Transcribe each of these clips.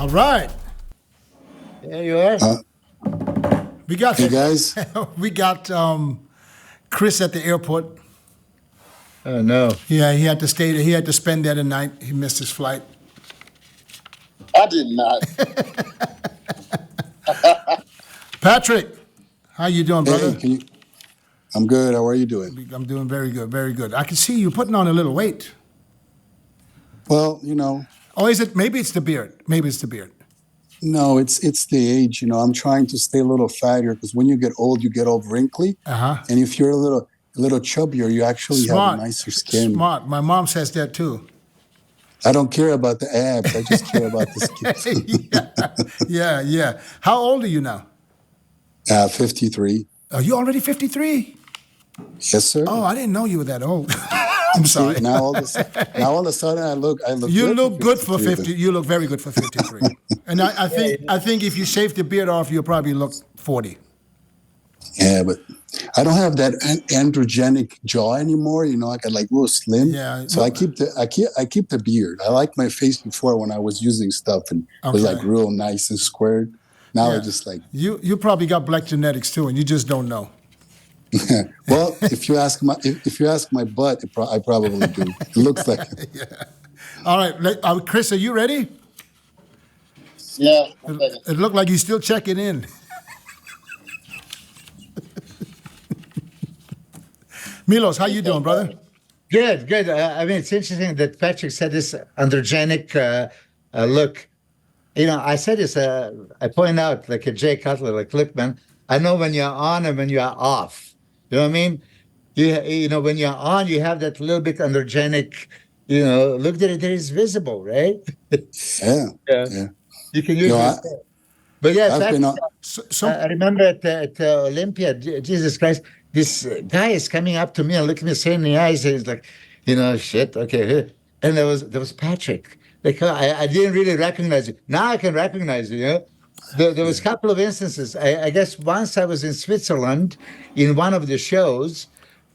All right. There you are. We got Hey guys, we got Chris at the airport. Oh, no. Yeah, he had to stay there. He had to spend there the night. He missed his flight. I did not. Patrick, how you doing, brother? Hey, I'm good. How are you doing? I'm doing very good, very good. I can see you putting on a little weight. Well, you know, Oh, is it? Maybe it's the beard. Maybe it's the beard. no, it's the age. You know, I'm trying to stay a little fattier because when you get old, you get all wrinkly. And if you're a little chubbier, you actually have a nicer skin. Smart. My mom says that too. I don't care about the abs. I just care about the skin. Yeah. How old are you now? 53. Are you already 53? Yes, sir. Oh, I didn't know you were that old. I'm sorry. Now all of a sudden, I look. You look good for 50. You look very good for 53. And I think if you shave the beard off, you'll probably look 40. Yeah, but I don't have that androgenic jaw anymore. You know, I got like real slim. Yeah. So I keep the beard. I liked my face before when I was using stuff and it was like real nice and squared. Now I just like you probably got black genetics too, and you just don't know. Well, if you ask my butt, I probably do. It looks like it. Yeah. All right, Chris, are you ready? Yeah. It looked like you're still checking in. Milos, how you doing, brother? Good. I mean, it's interesting that Patrick said this androgenic look. You know, I said this, I point out like a Jay Cutler, like, look, man, I know when you're on and when you're off. You know what I mean? You know, when you're on, you have that little bit androgenic, you know, look that it is visible, right? Yeah. You can use it. But yeah, I remember at Olympia, Jesus Christ, this guy is coming up to me and looking me straight in the eyes, and he's like, you know, shit, okay. And there was Patrick. Like, I didn't really recognize you. Now I can recognize you, you know? There was a couple of instances. I guess once I was in Switzerland in one of the shows,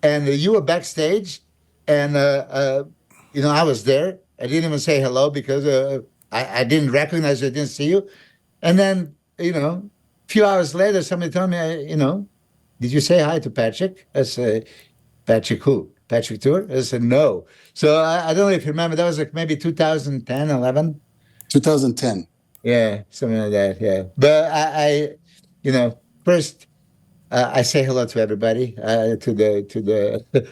and you were backstage, and you know, I was there. I didn't even say hello because I didn't recognize you, I didn't see you. And then, you know, a few hours later, somebody told me, you know, did you say hi to Patrick? I said, Patrick who? Patrick Tuor? I said, no. So I don't know if you remember, that was like maybe 2010, 11? 2010. Yeah, something like that, yeah. But I you know, first, I say hello to everybody, to the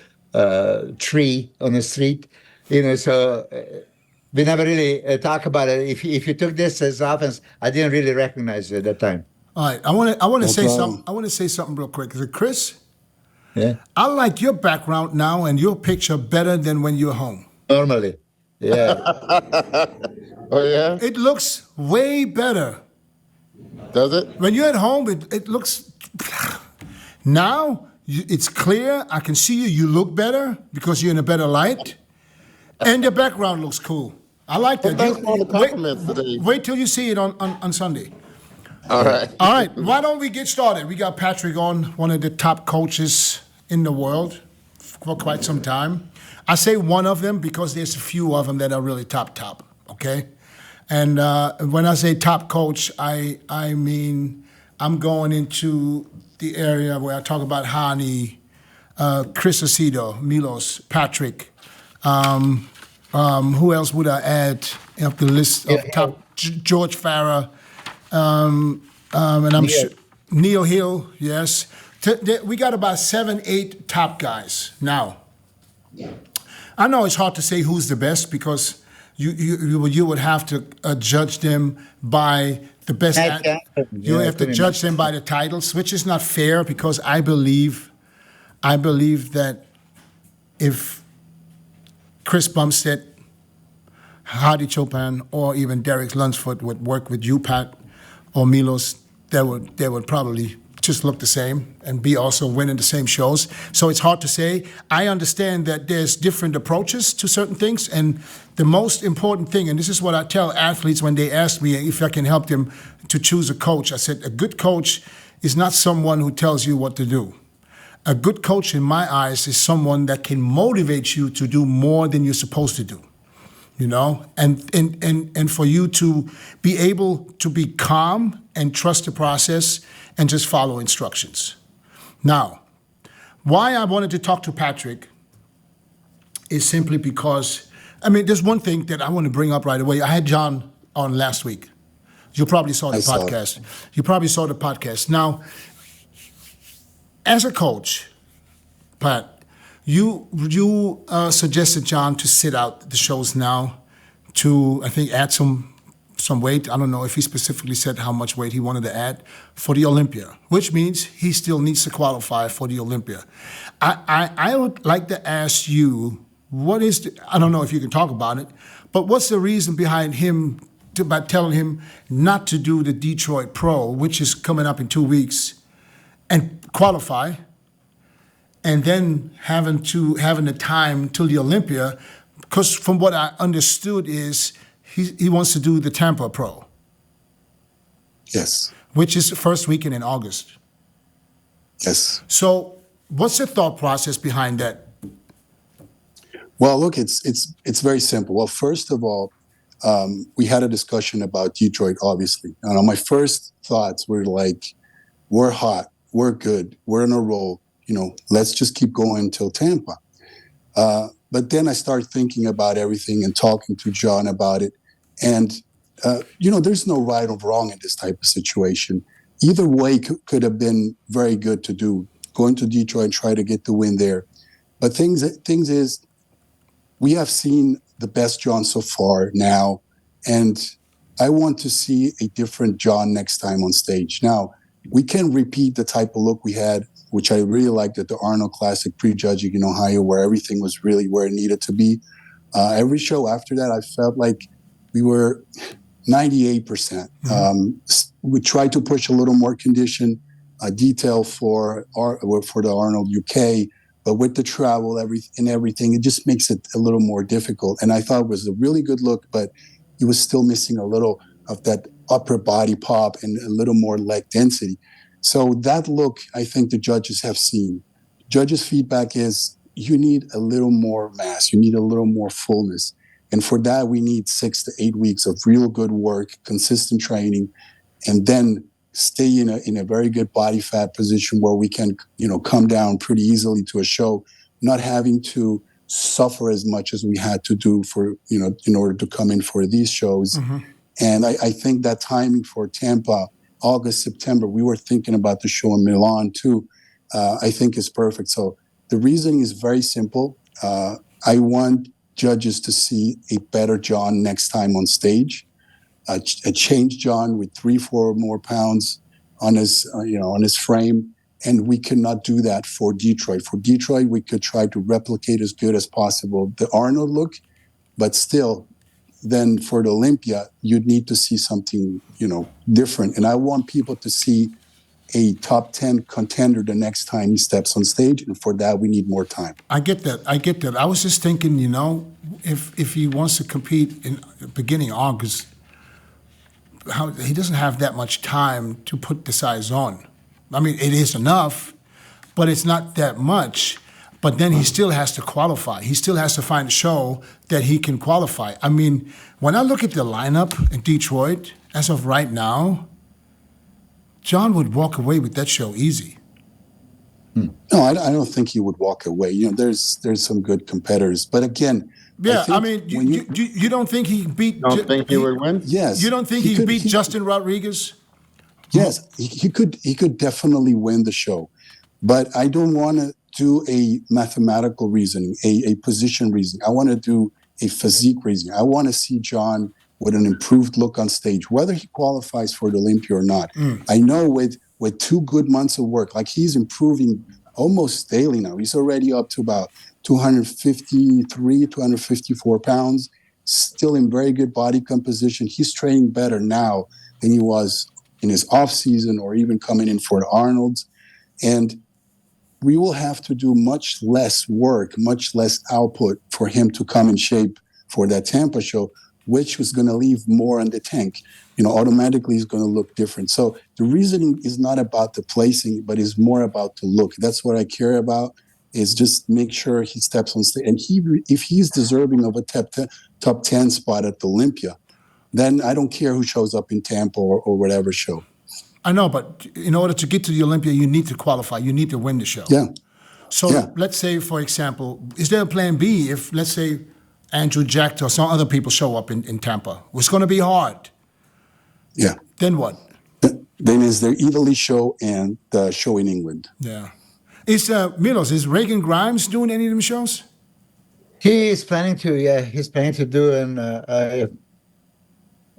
tree on the street, you know, so we never really talk about it. If you took this as offense, I didn't really recognize you at that time. All right, I want to say something. I want to say something real quick. Chris, yeah, I like your background now and your picture better than when you're home. Normally, yeah. Oh yeah, it looks way better. Does it? When you're at home, it looks. Now it's clear. I can see you. You look better because you're in a better light, and your background looks cool. I like that. Well, thanks for all the compliments today. Wait till you see it on Sunday. All right. All right. Why don't we get started? We got Patrick on, one of the top coaches in the world for quite some time. I say one of them because there's a few of them that are really top. Okay. And when I say top coach, I mean I'm going into the area where I talk about HADI, Chris Aceto, Milos, Patrick. Who else would I add up the list of top? George Farah, and I'm sure Neil Hill. Yes, we got about 7, 8 top guys now. I know it's hard to say who's the best because you would have to judge them by the best. You have to judge them by the titles, which is not fair because I believe that if Chris Bumstead, Hadi Chopin, or even Derek Lunsford would work with you, Pat, or Milos, they would probably just look the same and be also winning the same shows. So it's hard to say. I understand that there's different approaches to certain things, and the most important thing, and this is what I tell athletes when they ask me if I can help them to choose a coach, I said, a good coach is not someone who tells you what to do. A good coach, in my eyes, is someone that can motivate you to do more than you're supposed to do. you know, and for you to be able to be calm and trust the process and just follow instructions. Now, why I wanted to talk to Patrick is simply because, I mean, there's one thing that I want to bring up right away. I had John on last week. You probably saw the podcast. You probably saw the podcast. Now, as a coach, Pat, you suggested John to sit out the shows now to, I think, add some weight. I don't know if he specifically said how much weight he wanted to add for the Olympia, which means he still needs to qualify for the Olympia. I would like to ask you, I don't know if you can talk about it, but what's the reason behind him by telling him not to do the Detroit Pro, which is coming up in 2 weeks, and qualify, and then having the time till the Olympia, because from what I understood is he wants to do the Tampa Pro. Yes. Which is the first weekend in August. Yes. So what's the thought process behind that? Well, look, it's very simple. Well, first of all, we had a discussion about Detroit, obviously. And my first thoughts were like, we're hot, we're good, we're in a roll. You know, let's just keep going till Tampa. But then I started thinking about everything and talking to John about it. And, you know, there's no right or wrong in this type of situation. Either way could have been very good to do, going to Detroit and try to get the win there. But things is, we have seen the best John so far now, and I want to see a different John next time on stage. Now, we can repeat the type of look we had, which I really liked at the Arnold Classic pre-judging in Ohio, where everything was really where it needed to be. Every show after that, I felt like we were 98%. We tried to push a little more condition, detail for the Arnold UK, but with the travel and everything, it just makes it a little more difficult. And I thought it was a really good look, but he was still missing a little of that upper body pop and a little more leg density. So that look, I think the judges have seen. Judges' feedback is you need a little more mass, you need a little more fullness. And for that, we need 6 to 8 weeks of real good work, consistent training, and then stay in a very good body fat position where we can, you know, come down pretty easily to a show, not having to suffer as much as we had to do for, you know, in order to come in for these shows. And I think that timing for Tampa, August, September, we were thinking about the show in Milan too, I think is perfect. So the reasoning is very simple. I want judges to see a better John next time on stage. A changed John with 3-4 more pounds on his, on his frame, and we cannot do that for Detroit. For Detroit, we could try to replicate as good as possible the Arnold look, but still, then for the Olympia, you'd need to see something, different. And I want people to see a top 10 contender the next time he steps on stage, and for that, we need more time. I get that. I was just thinking, if he wants to compete in the beginning of August, he doesn't have that much time to put the size on. I mean, it is enough, but it's not that much. But then he still has to qualify. He still has to find a show that he can qualify. I mean, when I look at the lineup in Detroit, as of right now, John would walk away with that show easy. No, I don't think he would walk away. There's some good competitors, but again, yeah, you don't think he beat? Don't think he would win? Yes. You don't think he beat Justin Rodriguez? Yes, he could definitely win the show, but I don't want to do a mathematical reasoning, a position reasoning. I want to do a physique reasoning. I want to see John with an improved look on stage, whether he qualifies for the Olympia or not. I know with 2 good months of work, like he's improving almost daily now. He's already up to about 253, 254 pounds, still in very good body composition. He's training better now than he was in his off season or even coming in for the Arnold's. And we will have to do much less work, much less output for him to come in shape for that Tampa show, which was going to leave more in the tank. Automatically he's going to look different. So the reasoning is not about the placing, but is more about the look. That's what I care about. is just make sure he steps on stage. And if he's deserving of a top 10 spot at the Olympia, then I don't care who shows up in Tampa or whatever show. I know, but in order to get to the Olympia, you need to qualify. You need to win the show. Yeah. So let's say, for example, is there a plan B if, let's say, Andrew Jack or some other people show up in Tampa? It's going to be hard. Yeah. Then what? Then is there Italy show and the show in England. Yeah. Is Milos, is Reagan Grimes doing any of them shows? He is planning to, yeah. He's planning to do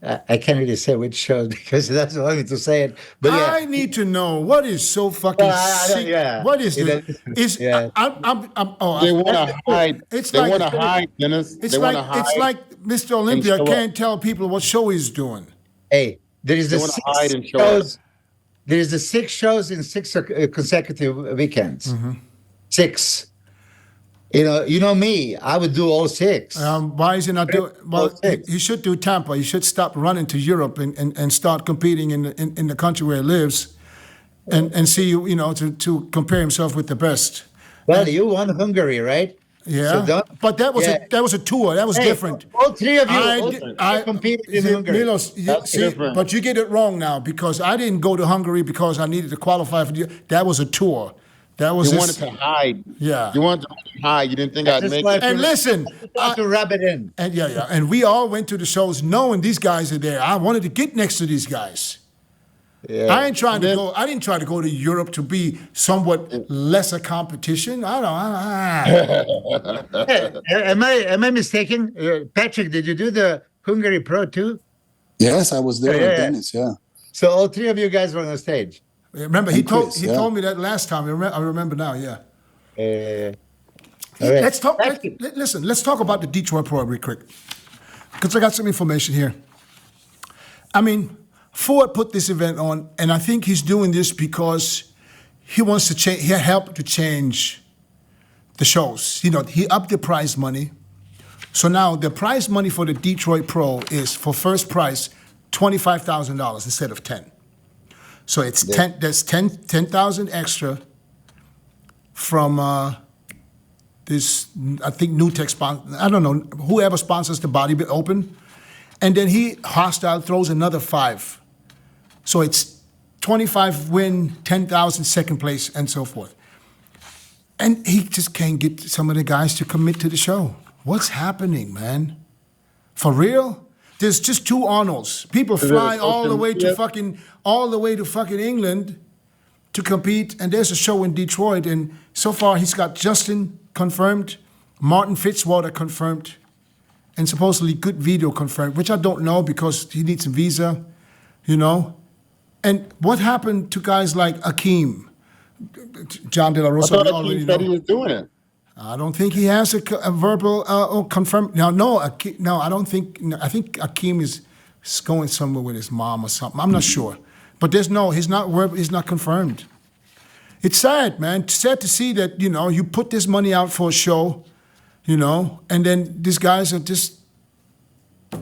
I can't really say which show because that's only to say it. But yeah. I need to know what is so fucking sick. Yeah. What is this? They want to hide. They want to hide, Dennis. It's like Mr. Olympia can't tell people what show he's doing. Hey, there is the 6 shows. There is the 6 shows in 6 consecutive weekends. 6. You know me. I would do all 6. Why is he not doing? Well, he should do Tampa. He should stop running to Europe and start competing in the country where he lives, and see to compare himself with the best. Well, you won Hungary, right? Yeah, so but that was a tour. That was different. All 3 of you I competed in Hungary. Milos, but you get it wrong now because I didn't go to Hungary because I needed to qualify for that was a tour. That was you wanted to hide. Yeah. You wanted to hide. You didn't think I'd make it. And listen. To rub it in. And yeah. And we all went to the shows knowing these guys are there. I wanted to get next to these guys. Yeah. I didn't try to go to Europe to be somewhat lesser competition. Am I mistaken? Patrick, did you do the Hungary Pro too? Yes, I was there with Dennis, yeah. So all 3 of you guys were on the stage. Remember, he told me that last time. I remember now. Yeah. Right. Let's talk. Let's talk about the Detroit Pro real quick, because I got some information here. I mean, Ford put this event on, and I think he's doing this because he wants to change. He helped to change the shows. He upped the prize money, so now the prize money for the Detroit Pro is for first prize $25,000 instead of 10. So it's 10. There's 10,000 extra from this. I think New Tech sponsor. I don't know whoever sponsors the Body Open, and then Hostile throws another 5. So it's 25 win, 10,000 second place, and so forth. And he just can't get some of the guys to commit to the show. What's happening, man? For real? There's just 2 Arnolds. People fly all the way to fucking England to compete, and there's a show in Detroit. And so far, he's got Justin confirmed, Martin Fitzwater confirmed, and supposedly Good Video confirmed, which I don't know because he needs a visa, And what happened to guys like Akeem, John De La Rosa? I thought Akeem said he was doing it. I don't think he has a verbal confirmed. No, I don't think. I think Akeem is going somewhere with his mom or something. I'm not sure, but he's not confirmed. It's sad, man. It's sad to see that you put this money out for a show, and then these guys are just.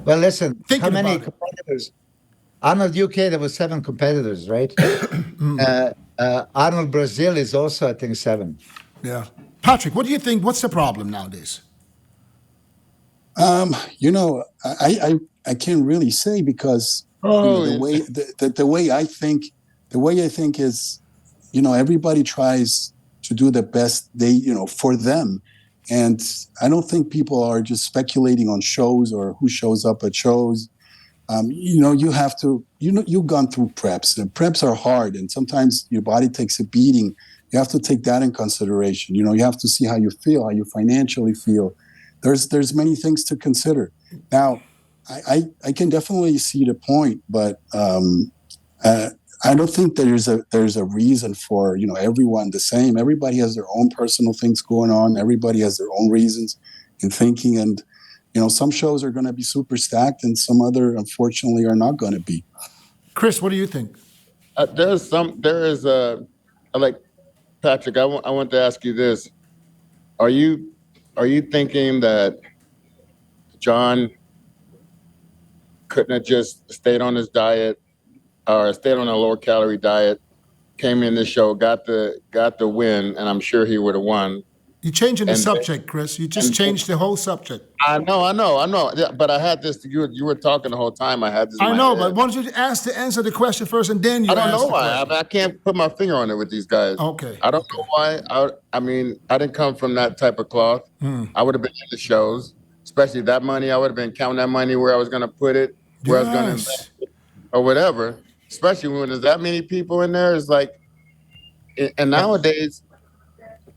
Well, listen. How many competitors? Arnold UK, there was 7 competitors, right? Arnold Brazil is also, I think, 7. Yeah. Patrick, what do you think? What's the problem nowadays? I can't really say because the way I think is, everybody tries to do the best for them, and I don't think people are just speculating on shows or who shows up at shows. You have to, you've gone through preps. And preps are hard, and sometimes your body takes a beating. You have to take that in consideration. You have to see how you feel, how you financially feel. There's many things to consider. Now, I can definitely see the point, but I don't think there's a reason for everyone the same. Everybody has their own personal things going on. Everybody has their own reasons in thinking, and some shows are going to be super stacked, and some other, unfortunately, are not going to be. Chris, what do you think? Patrick, I want to ask you this: Are you thinking that John couldn't have just stayed on his diet or stayed on a lower calorie diet, came in this show, got the win, and I'm sure he would have won, You're changing the And- subject, Chris. You just changed the whole subject. I know. Yeah, but I had this. You were talking the whole time. I had this. In I my know, head. but why don't you answer the question first, and then you I don't ask know the why. question? I can't put my finger on it with these guys. Okay. I don't know why. I mean, I didn't come from that type of cloth. I would have been in the shows, especially that money. I would have been counting that money where I was going to put it, where I was going to invest it, or whatever. Especially when there's that many people in there. It's like, and nowadays,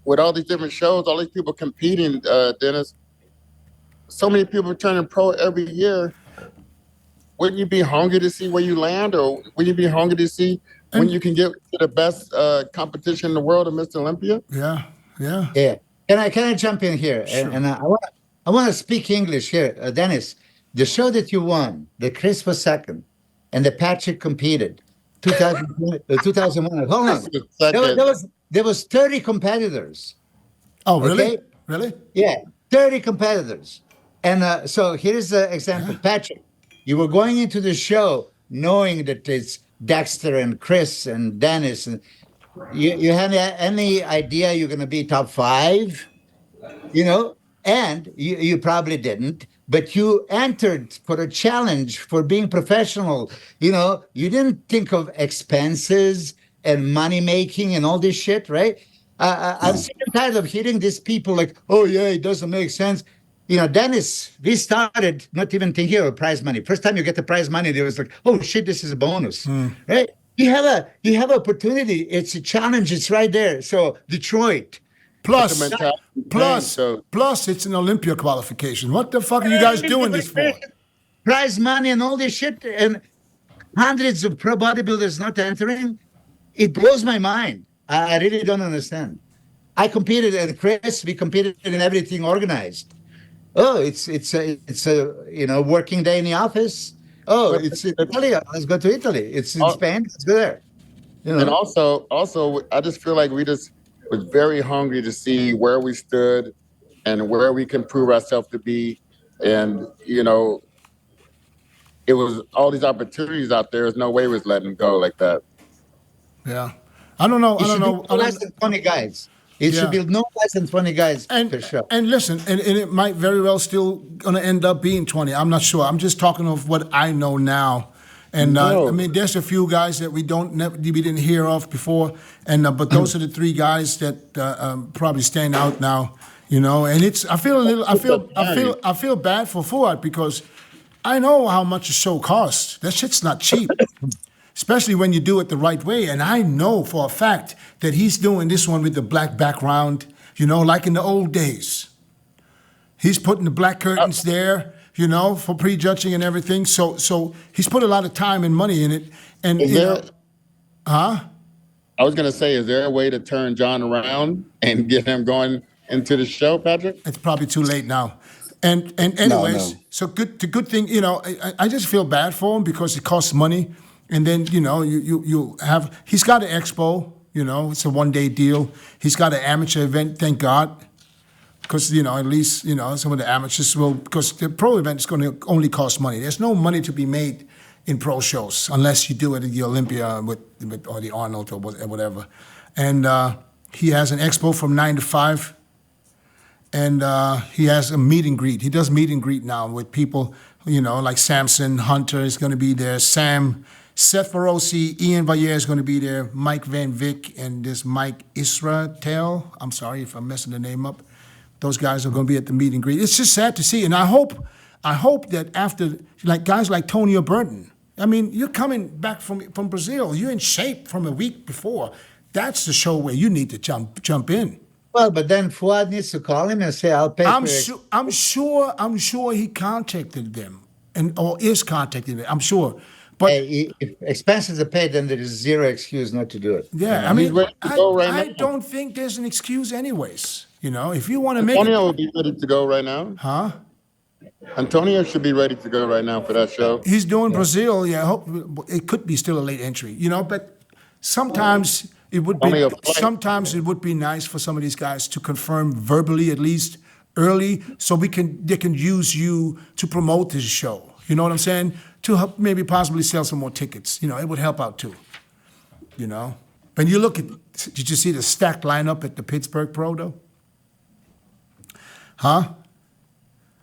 with all these different shows, all these people competing, Dennis, so many people turning pro every year. Wouldn't you be hungry to see where you land, or would you be hungry to see when you can get to the best competition in the world of Mr. Olympia? Yeah. Yeah. Can I jump in here? Sure. And I want to speak English here, Dennis. The show that you won, the Chris was second, and the Patrick competed, 2001. Hold on. There was 30 competitors. Oh, really? Okay? Really? Yeah, 30 competitors. And so here's the example. Patrick, you were going into the show knowing that it's Dexter and Chris and Dennis. And you had any idea you're going to be top 5? You know? And you probably didn't, but you entered for a challenge for being professional. You know, you didn't think of expenses and money making and all this shit, right? I'm sick and tired of hearing these people like, oh, yeah, it doesn't make sense. You know, Dennis, we started not even thinking of prize money. First time you get the prize money, there was like, oh, shit, this is a bonus, right? You have opportunity. It's a challenge. It's right there. So Detroit. Plus, it's an Olympia qualification. What the fuck are you guys doing this for? Prize money and all this shit, and hundreds of pro bodybuilders not entering. It blows my mind. I really don't understand. I competed at Chris. We competed in everything organized. Oh, it's a working day in the office. Oh, it's in Italy. Let's go to Italy. It's in Spain. Let's go there. You know? And also, I just feel like we just was very hungry to see where we stood and where we can prove ourselves to be. And, you know, it was all these opportunities out there. There's no way we was letting go like that. Yeah. I don't know. Less than 20 guys. It should be no less than 20 guys per show. And listen, and it might very well still going to end up being 20. I'm not sure. I'm just talking of what I know now. And I mean, there's a few guys that we didn't hear of before, and but those are the 3 guys that probably stand out now. You know, and I feel bad for Fuad because I know how much a show costs. That shit's not cheap, especially when you do it the right way. And I know for a fact that he's doing this one with the black background. You know, like in the old days. He's putting the black curtains there. You know, for prejudging and everything. So he's put a lot of time and money in it. And I was gonna say, is there a way to turn John around and get him going into the show, Patrick? It's probably too late now. And anyways, No. so good thing. You know, I just feel bad for him because it costs money. And then you know he's got an expo. You know, it's a 1-day deal. He's got an amateur event. Thank God. Because, you know, at least, you know, some of the amateurs will, because the pro event is going to only cost money. There's no money to be made in pro shows unless you do it at the Olympia or the Arnold or whatever. And he has an expo from 9 to 5. And he has a meet and greet. He does meet and greet now with people, you know, like Samson, Hunter is going to be there, Seth Feroci, Ian Valliere is going to be there, Mike Van Vick, and this Mike Israel. I'm sorry if I'm messing the name up. Those guys are going to be at the meet and greet. It's just sad to see, and I hope that after, like guys like Tony Burton, I mean, you're coming back from Brazil. You're in shape from a week before. That's the show where you need to jump in. Well, but then Fuad needs to call him and say, "I'll pay." I'm sure he contacted them or is contacting them. I'm sure. But hey, if expenses are paid, then there is zero excuse not to do it. Yeah, I mean, I don't think there's an excuse anyways. You know, if you want to make Antonio will be ready to go right now. Huh? Antonio should be ready to go right now for that show. He's doing Brazil. Yeah, I hope it could be still a late entry. You know, but sometimes it would be nice for some of these guys to confirm verbally at least early, so they can use you to promote this show. You know what I'm saying? To help maybe possibly sell some more tickets. You know, it would help out too. You know, when you look at, did you see the stacked lineup at the Pittsburgh Pro though? Huh?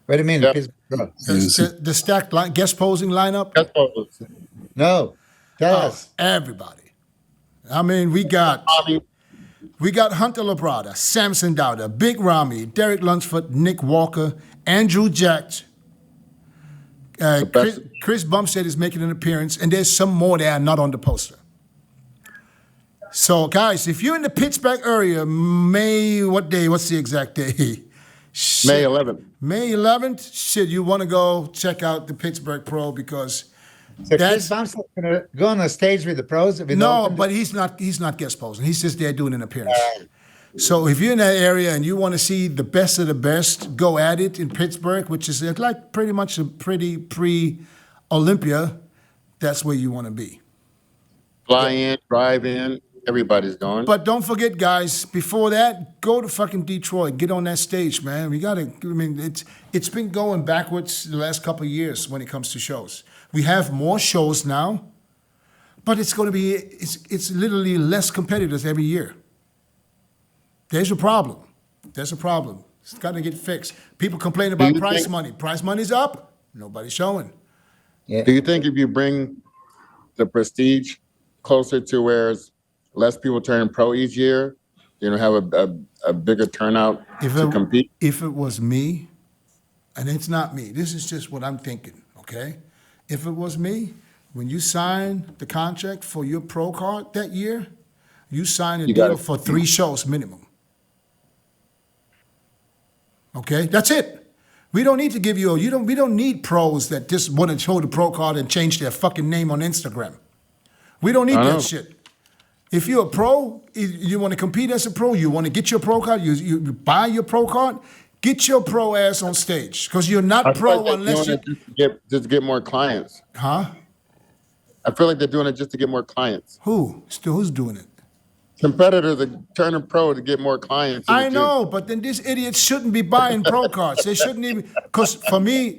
What do you mean, Yeah. Pittsburgh? The stacked guest posing lineup? That's what No, tell us. Everybody. I mean, we got Ramy, Hunter Labrada, Samson Dowder, Big Ramy, Derek Lunsford, Nick Walker, Andrew Jack, Chris Bumstead is making an appearance, and there's some more that are not on the poster. So, guys, if you're in the Pittsburgh area, what day? What's the exact day? Shit. May 11th. May 11th? Shit, you want to go check out the Pittsburgh Pro because So Chris Bumstead gonna go on a stage with the pros? no, but he's not guest posing. He's just there doing an appearance. So if you're in that area and you want to see the best of the best, go at it in Pittsburgh, which is like pretty much a pretty pre-Olympia. That's where you want to be. Fly in, drive in, everybody's going. But don't forget, guys, before that, go to fucking Detroit. Get on that stage, man. We got to, I mean, it's been going backwards the last couple of years when it comes to shows. We have more shows now, but it's going to be, it's literally less competitors every year. There's a problem. There's a problem. It's got to get fixed. People complain about prize money. Prize money's up. Nobody's showing. Yeah. Do you think if you bring the prestige closer to where less people turn pro each year, you know, have a bigger turnout to compete? If it was me, and it's not me, this is just what I'm thinking, okay? If it was me, when you sign the contract for your pro card that year, you sign a deal for 3 shows minimum. Okay, that's it. We don't need to give you we don't need pros that just want to show the pro card and change their fucking name on Instagram. We don't need that shit. If you're a pro, you want to compete as a pro, you want to get your pro card, you buy your pro card, get your pro ass on stage. Because you're not pro unless you just to get more clients. Huh? I feel like they're doing it just to get more clients. Who's doing it? Competitors are turning pro to get more clients. I know, but then these idiots shouldn't be buying pro cards. They shouldn't even, because for me,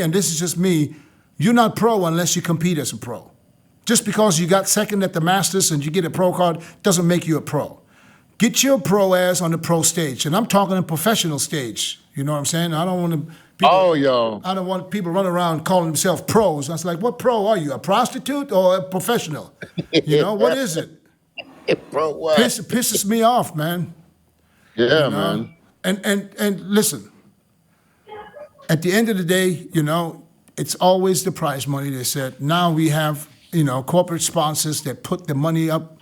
and this is just me, you're not pro unless you compete as a pro. Just because you got second at the Masters and you get a pro card doesn't make you a pro. Get your pro ass on the pro stage, and I'm talking a professional stage. You know what I'm saying? I don't want to. I don't want people running around calling themselves pros. I was like, what pro are you? A prostitute or a professional? You know, what is it? Pro what? Pisses me off, man. Yeah, you know? man. And listen, at the end of the day, you know, it's always the prize money. They said, now we have, you know, corporate sponsors that put the money up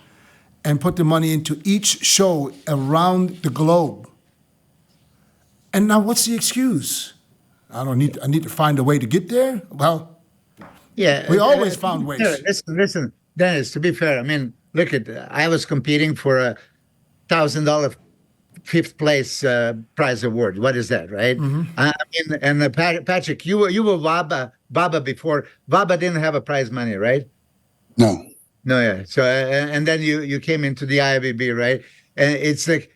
and put the money into each show around the globe. And now what's the excuse? I need to find a way to get there? Well, yeah, we always found ways. Listen, Dennis, to be fair, I mean, look I was competing for a $1,000 fifth place prize award. What is that, right? Mm-hmm. I mean, and Patrick, you were Baba before. Baba didn't have a prize money, right? No. No, yeah. So and then you came into the IFBB, right? And it's like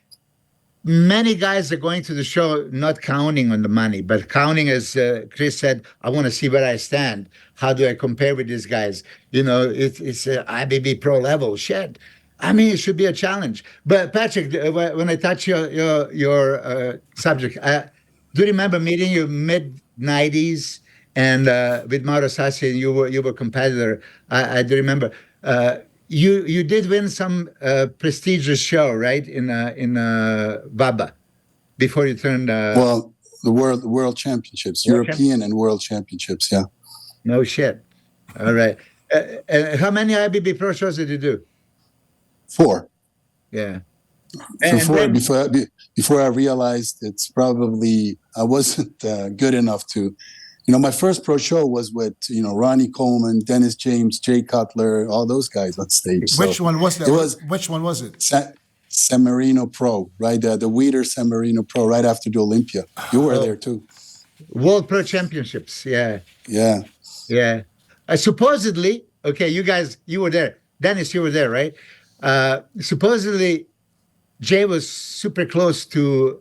many guys are going to the show not counting on the money, but counting, as Chris said, I want to see where I stand. How do I compare with these guys? You know, it's IFBB pro level. Shit. I mean, it should be a challenge. But Patrick, when I touch your subject, do you remember meeting you mid-90s and with Mauro Sassi, and you were a competitor? I do remember. You did win some prestigious show, right, in Baba, before you turned. Well, the world championships, European and world championships, yeah. No shit. All right. How many IFBB Pro shows did you do? 4. Yeah. So before I realized it's probably I wasn't good enough to. You know, my first pro show was with, you know, Ronnie Coleman, Dennis James, Jay Cutler, all those guys on stage. Which one was that? Which one was it? San Marino Pro, right? The Weider San Marino Pro, right after the Olympia. You were there too. World Pro Championships, yeah. Yeah. Yeah. Supposedly, okay, you were there. Dennis, you were there, right? Supposedly, Jay was super close to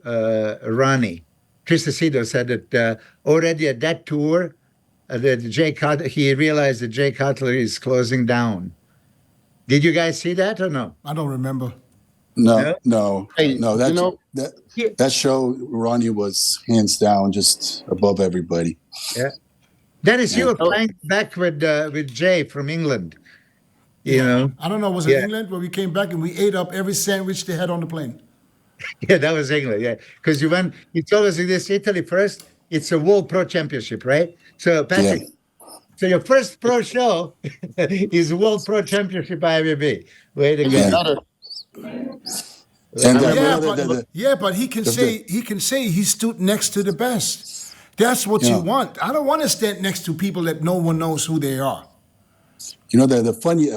Ronnie. Chris Acedo said that already at that tour, he realized that Jay Cutler is closing down. Did you guys see that or no? I don't remember. No. Hey, That show, Ronnie was hands down just above everybody. Yeah. Dennis, you Yeah. were playing back with Jay from England. You know? I don't know, was it England where we came back and we ate up every sandwich they had on the plane? Yeah, that was England. Yeah, because you told us this Italy first. It's a World Pro Championship, right? So Patrick, so your first pro show is World Pro Championship IFBB. Way to go! And but he can say he stood next to the best. That's what you want. I don't want to stand next to people that no one knows who they are. You know, the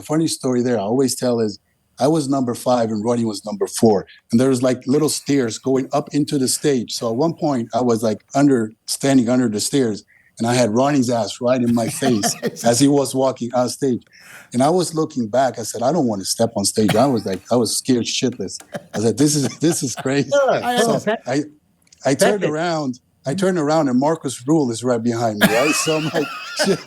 funny story there I always tell is I was number 5 and Ronnie was number 4. And there was like little stairs going up into the stage. So at one point I was like standing under the stairs and I had Ronnie's ass right in my face as he was walking on stage. And I was looking back. I said, I don't want to step on stage. I was scared shitless. I said, this is crazy. So I turned around. And Marcus Rule is right behind me, right? So I'm like, shit,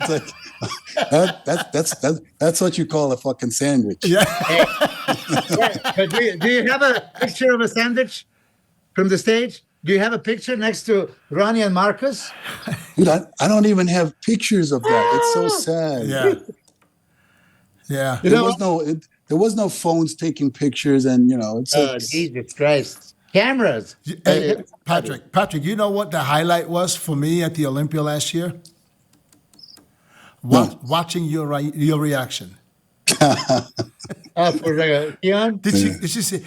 that's what you call a fucking sandwich. Yeah. But do you have a picture of a sandwich from the stage? Do you have a picture next to Ronnie and Marcus? Dude, I don't even have pictures of that. It's so sad. Yeah. There was no phones taking pictures, and Jesus Christ. Cameras. Hey, Patrick, you know what the highlight was for me at the Olympia last year? Watching your reaction. For KEONE? Did you see?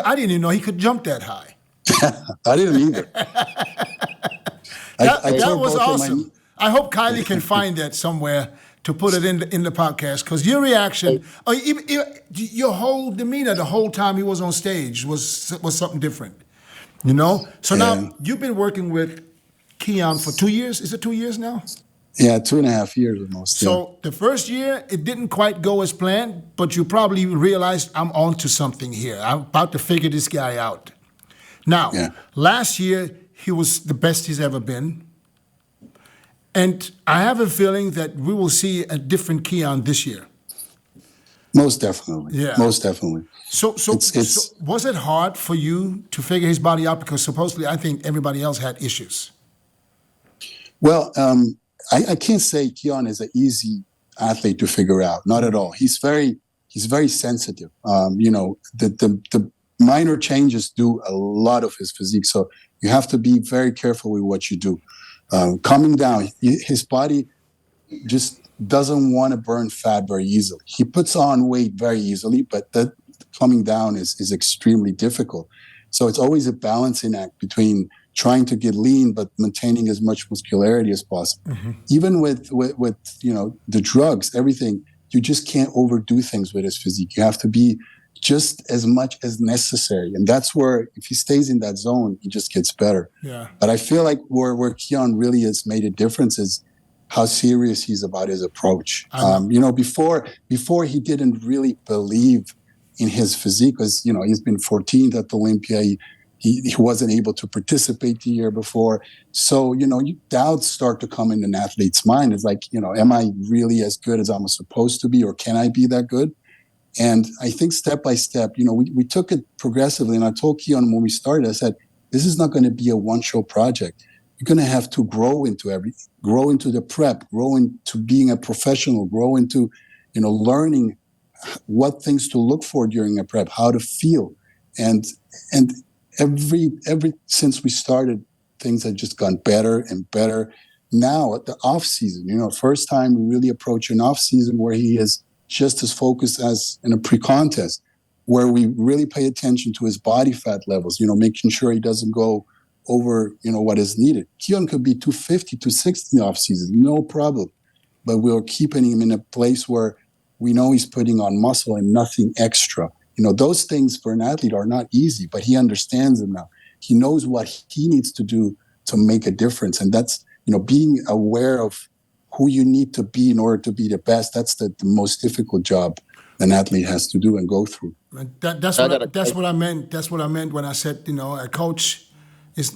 I didn't even know he could jump that high. I didn't either. That was awesome. I hope Kylie can find that somewhere to put it in the podcast, because your reaction, your whole demeanor the whole time he was on stage was something different, you know? So now you've been working with KEONE for 2 years. Is it 2 years now? Yeah, 2.5 years almost. So the first year, it didn't quite go as planned, but you probably realized I'm onto something here. I'm about to figure this guy out. Now, last year, he was the best he's ever been. And I have a feeling that we will see a different KEONE this year. Most definitely. Yeah. Most definitely. So was it hard for you to figure his body out? Because supposedly I think everybody else had issues. Well, I can't say KEONE is an easy athlete to figure out. Not at all. He's very sensitive. The minor changes do a lot of his physique. So you have to be very careful with what you do. Coming down, his body just doesn't want to burn fat very easily. He puts on weight very easily, but that coming down is extremely difficult. So it's always a balancing act between trying to get lean but maintaining as much muscularity as possible. Mm-hmm. Even with the drugs, everything, you just can't overdo things with his physique. You have to be just as much as necessary. And that's where, if he stays in that zone, he just gets better. Yeah. But I feel like where KEONE really has made a difference is how serious he's about his approach. Before he didn't really believe in his physique, because, he's been 14th at the Olympia. He wasn't able to participate the year before. So, doubts start to come in an athlete's mind. It's like, am I really as good as I'm supposed to be, or can I be that good? And I think step by step, we took it progressively. And I told KEONE when we started, I said, this is not going to be a one-show project. You're going to have to grow into everything, grow into the prep, grow into being a professional, grow into, learning what things to look for during a prep, how to feel. And every since we started, things have just gone better and better. Now at the off season, first time we really approach an off season where he is just as focused as in a pre-contest, where we really pay attention to his body fat levels, making sure he doesn't go over, what is needed. KEONE could be 250, 260 off season, no problem. But we're keeping him in a place where we know he's putting on muscle and nothing extra. Those things for an athlete are not easy, but he understands them now. He knows what he needs to do to make a difference. And that's, being aware of who you need to be in order to be the best. That's the most difficult job an athlete has to do and go through. That's what I meant. That's what I meant when I said, a coach is,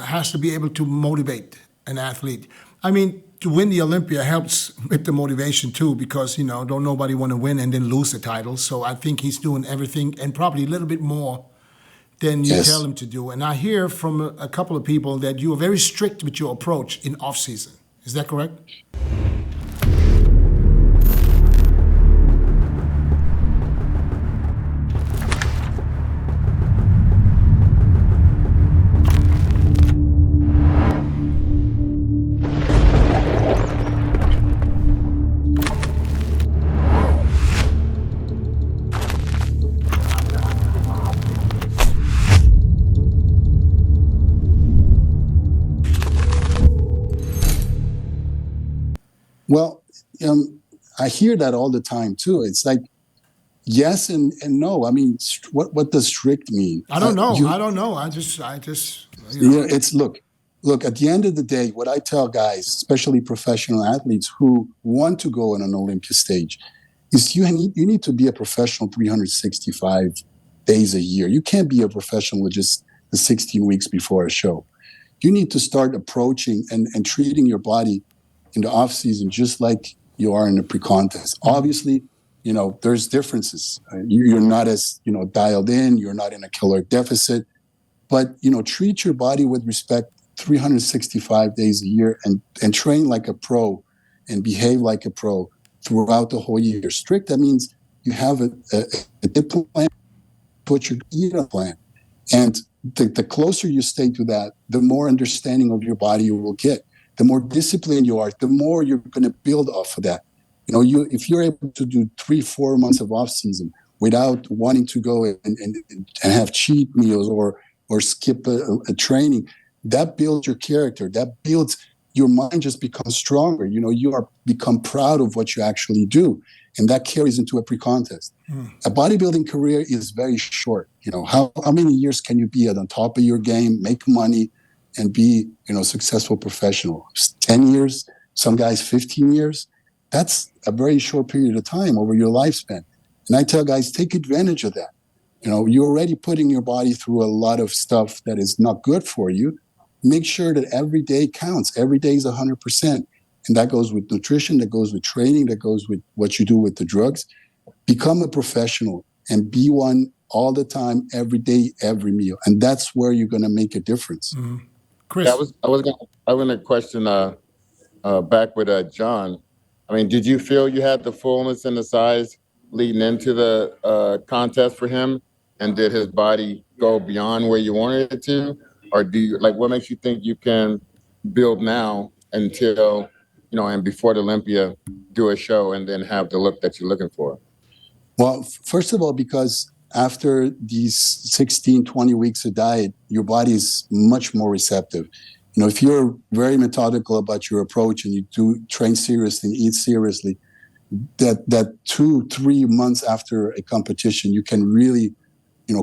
has to be able to motivate an athlete. I mean, to win the Olympia helps with the motivation too, because, don't nobody want to win and then lose the title. So I think he's doing everything and probably a little bit more than you tell him to do. And I hear from a couple of people that you are very strict with your approach in off season. Is that correct? Well, I hear that all the time too. It's like yes and no. I mean, what does strict mean? I don't know. I don't know. I just. It's look. At the end of the day, what I tell guys, especially professional athletes who want to go on an Olympia stage, is you need to be a professional 365 days a year. You can't be a professional with just the 16 weeks before a show. You need to start approaching and treating your body in the off season just like you are in the pre-contest. Obviously, there's differences. You're not as dialed in. You're not in a caloric deficit, but treat your body with respect 365 days a year and train like a pro and behave like a pro throughout the whole year. Strict, that means you have a plan, put your eat on plan, and the closer you stay to that, the more understanding of your body you will get. The more disciplined you are, the more you're going to build off of that. If you're able to do 3-4 months of off season without wanting to go and have cheat meals or skip a training, that builds your character. That builds your mind. Just becomes stronger. You become proud of what you actually do, and that carries into a pre-contest. A bodybuilding career is very short. How many years can you be on top of your game, make money, and be, successful professional? 10 years, some guys 15 years. That's a very short period of time over your lifespan. And I tell guys, take advantage of that. You're already putting your body through a lot of stuff that is not good for you. Make sure that every day counts. Every day is 100%. And that goes with nutrition, that goes with training, that goes with what you do with the drugs. Become a professional and be one all the time, every day, every meal. And that's where you're going to make a difference. Mm-hmm. Chris, I was gonna question back with John. I mean, did you feel you had the fullness and the size leading into the contest for him, and did his body go beyond where you wanted it to, or do you what makes you think you can build now until and before the Olympia do a show and then have the look that you're looking for? Well, first of all, because after these 16, 20 weeks of diet, your body is much more receptive. If you're very methodical about your approach and you do train seriously and eat seriously, that 2-3 months after a competition, you can really,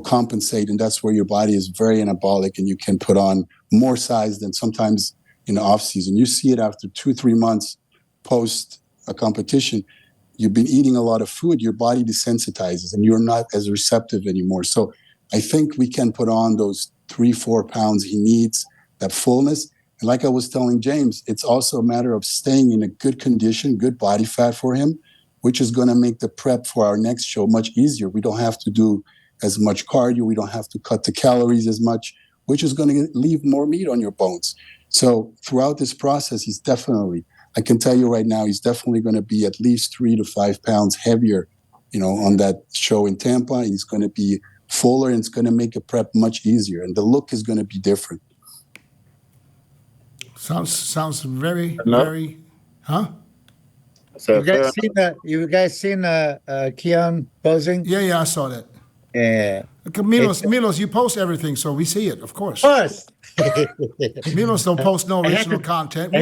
compensate. And that's where your body is very anabolic and you can put on more size than sometimes in the off season. You see it after 2-3 months post a competition. You've been eating a lot of food, your body desensitizes and you're not as receptive anymore. So I think we can put on those 3-4 pounds he needs, that fullness. And like I was telling James, it's also a matter of staying in a good condition, good body fat for him, which is going to make the prep for our next show much easier. We don't have to do as much cardio. We don't have to cut the calories as much, which is going to leave more meat on your bones. So throughout this process, I can tell you right now, he's definitely going to be at least 3 to 5 pounds heavier, on that show in Tampa. He's going to be fuller and it's going to make a prep much easier. And the look is going to be different. Sounds very, very, huh? You guys seen KEONE posing? Yeah, I saw that. Yeah. Milos, you post everything, so we see it, of course. Of course. Milos don't post no original content.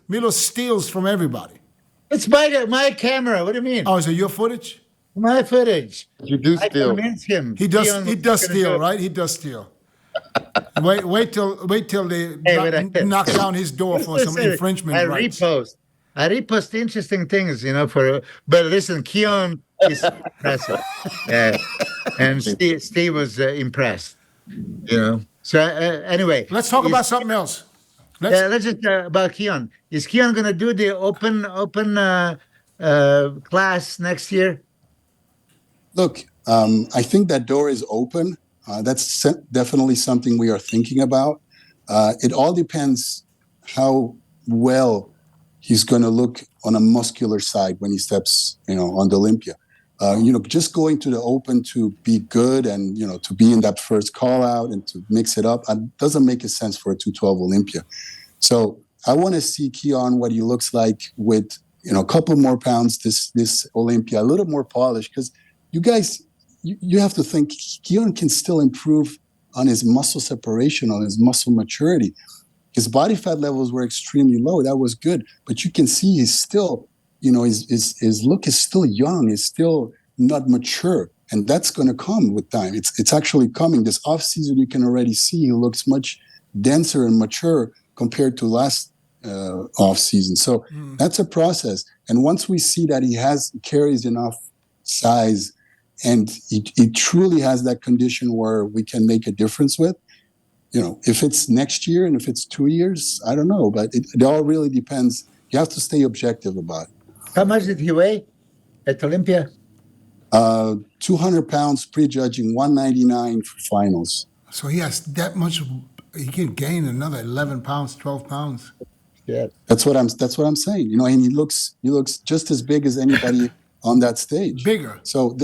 Milos steals from everybody. It's my camera. What do you mean? Oh, is it your footage? My footage. You do steal. I convinced him. He does steal, right? He does steal. Wait till they knock down his door for some infringement rights. I repost interesting things, but listen, KEONE is impressive. And Steve was impressed, So anyway. Let's talk about something else. let's just about KEONE. Is KEONE going to do the open class next year? Look, I think that door is open. That's definitely something we are thinking about. It all depends how well he's going to look on a muscular side when he steps, on the Olympia. Just going to the open to be good and, to be in that first call out and to mix it up doesn't make a sense for a 212 Olympia. So I want to see KEONE, what he looks like with, a couple more pounds this Olympia, a little more polished, because you guys, you have to think KEONE can still improve on his muscle separation, on his muscle maturity. His body fat levels were extremely low. That was good. But you can see he's still, his look is still young. He's still not mature. And that's going to come with time. It's actually coming. This off season, you can already see he looks much denser and mature compared to last off season. So that's a process. And once we see that he carries enough size and he truly has that condition where we can make a difference with, if it's next year and if it's 2 years, I don't know. But it all really depends. You have to stay objective about it. How much did he weigh at Olympia? 200 pounds pre-judging, 199 for finals. So he has that much. He can gain another 11 pounds, 12 pounds. Yeah, that's what I'm saying. And he looks just as big as anybody on that stage. Bigger. So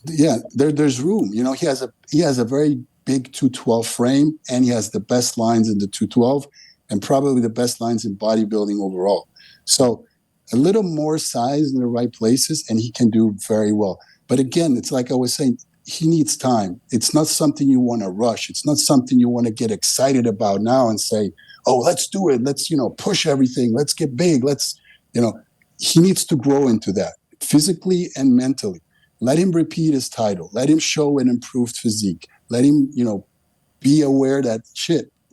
there's room. He has a very big 212 frame, and he has the best lines in the 212, and probably the best lines in bodybuilding overall. So a little more size in the right places, and he can do very well. But again, it's like I was saying, he needs time. It's not something you want to rush. It's not something you want to get excited about now and say, oh, let's do it. Let's, push everything. Let's get big. He needs to grow into that physically and mentally. Let him repeat his title. Let him show an improved physique. Let him, be aware that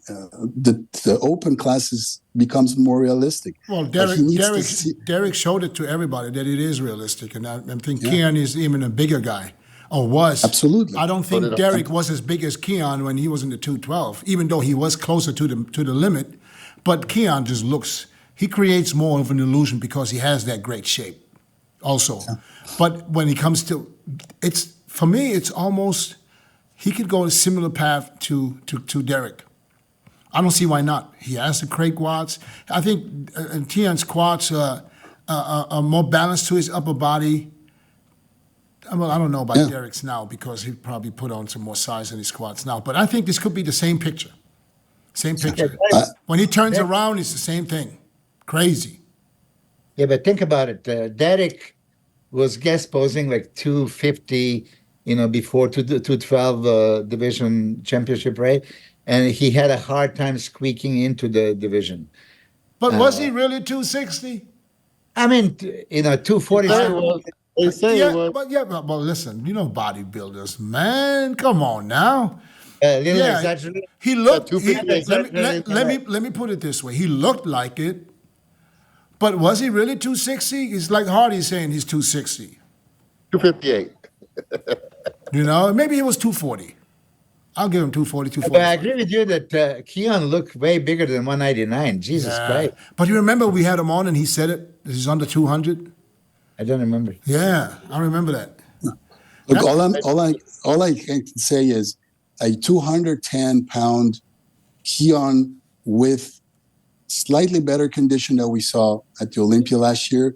the open classes becomes more realistic. Well, Derek showed it to everybody that it is realistic, and I think KEONE is even a bigger guy, or was. Absolutely. I don't think Derek was as big as KEONE when he was in the 212, even though he was closer to the limit. But KEONE just he creates more of an illusion because he has that great shape also. Yeah. But when he comes to, for me, it's almost, he could go a similar path to Derek. I don't see why not. He has the great quads. I think KEONE's quads are more balanced to his upper body. Well, I don't know about Derek's now because he probably put on some more size in his quads now. But I think this could be the same picture. Same picture. When he turns around, it's the same thing. Crazy. Yeah, but think about it. Derek was guest posing like 250, before 212 division championship, right? And he had a hard time squeaking into the division. But was he really 260? I mean, 247. They say it was. But listen, bodybuilders, man, come on now. Exaggerated. He looked. Let me put it this way: he looked like it, but was he really 260? It's like Hardy saying he's 260. 258. Maybe he was 240. I'll give him 240, 240. But I agree with you that KEONE looked way bigger than 199. Jesus Christ. But you remember we had him on and he said it? He's under 200? I don't remember. Yeah, I remember that. Look, all I can say is a 210-pound KEONE with slightly better condition that we saw at the Olympia last year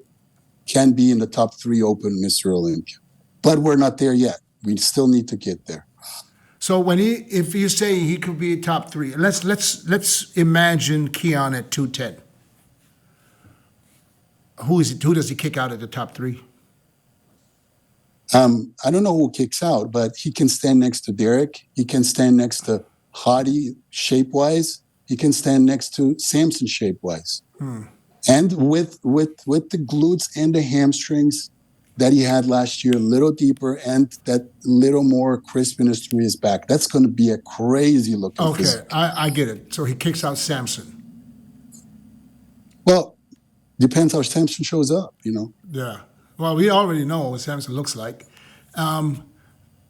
can be in the top 3 open Mr. Olympia. But we're not there yet. We still need to get there. So if you say he could be a top 3, let's imagine KEONE at 210. Who does he kick out at the top 3? I don't know who kicks out, but he can stand next to Derek. He can stand next to HADI shape-wise. He can stand next to SAMSON shape-wise. And with the glutes and the hamstrings that he had last year, a little deeper and that little more crispiness through his back. That's going to be a crazy looking. Okay, I get it. So he kicks out SAMSON. Well, depends how SAMSON shows up, Yeah. Well, we already know what SAMSON looks like.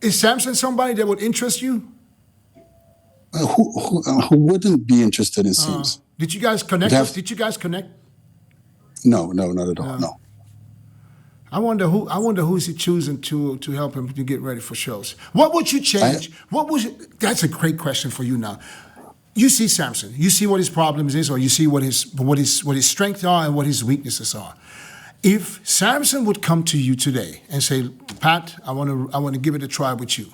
Is SAMSON somebody that would interest you? Who wouldn't be interested in SAMSON? Did you guys connect? Did you guys connect? No, not at all. No. I wonder who's he choosing to help him to get ready for shows. What would you change? That's a great question for you now. You see Samson. You see what his problems is, or you see what his strengths are and what his weaknesses are. If Samson would come to you today and say, Pat, I want to give it a try with you,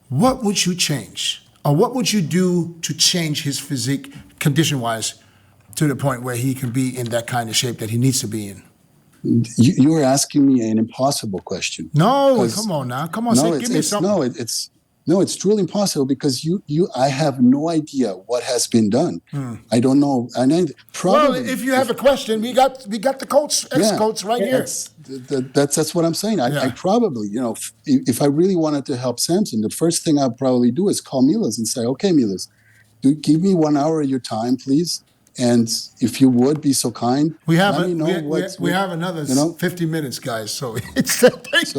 what would you change? Or what would you do to change his physique condition-wise to the point where he can be in that kind of shape that he needs to be in? You were asking me an impossible question. No, come on now. Come on, give me something. It's truly impossible because I have no idea what has been done. I don't know. And probably, well, if you have a question, we got the coach, ex-coach right here. That's what I'm saying. I probably, if I really wanted to help Samson, the first thing I'd probably do is call Milas and say, okay, Milas, give me 1 hour of your time, please. And if you would be so kind, we have another 50 minutes, guys. So it's that's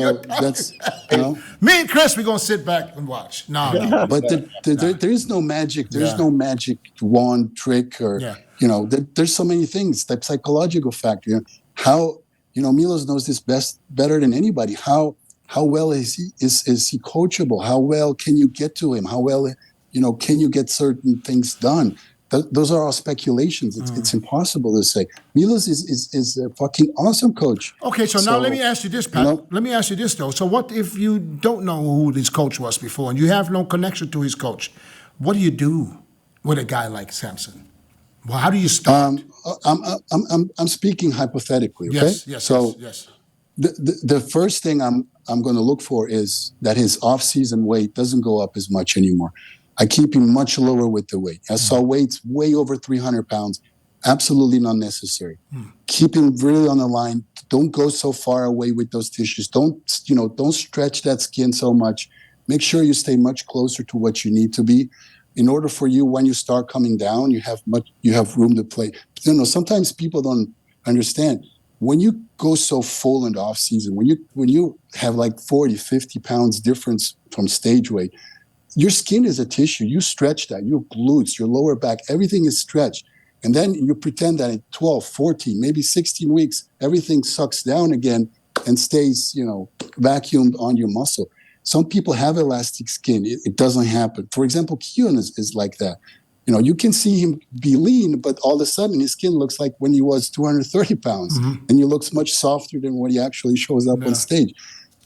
me and Chris. We're gonna sit back and watch. No. But there is no magic. There is no magic wand trick, or there's so many things. The psychological factor. How Milos knows this better than anybody. How well is he coachable? How well can you get to him? How well can you get certain things done? Those are all speculations. It's impossible to say. Milos is a fucking awesome coach. Okay, so now let me ask you this, Pat. Let me ask you this, though. So what if you don't know who his coach was before and you have no connection to his coach? What do you do with a guy like Samson? Well, how do you start? I'm speaking hypothetically, okay? Yes. The first thing I'm going to look for is that his off-season weight doesn't go up as much anymore. I keep him much lower with the weight. I saw weights way over 300 pounds. Absolutely not necessary. Keep him really on the line. Don't go so far away with those tissues. Don't stretch that skin so much. Make sure you stay much closer to what you need to be. In order for you, when you start coming down, you have room to play. Sometimes people don't understand. When you go so full in the off season, when you have like 40, 50 pounds difference from stage weight, your skin is a tissue. You stretch that. Your glutes, your lower back, everything is stretched. And then you pretend that in 12, 14, maybe 16 weeks, everything sucks down again and stays, vacuumed on your muscle. Some people have elastic skin. It doesn't happen. For example, KEONE is like that. You can see him be lean, but all of a sudden his skin looks like when he was 230 pounds. And he looks much softer than when he actually shows up on stage.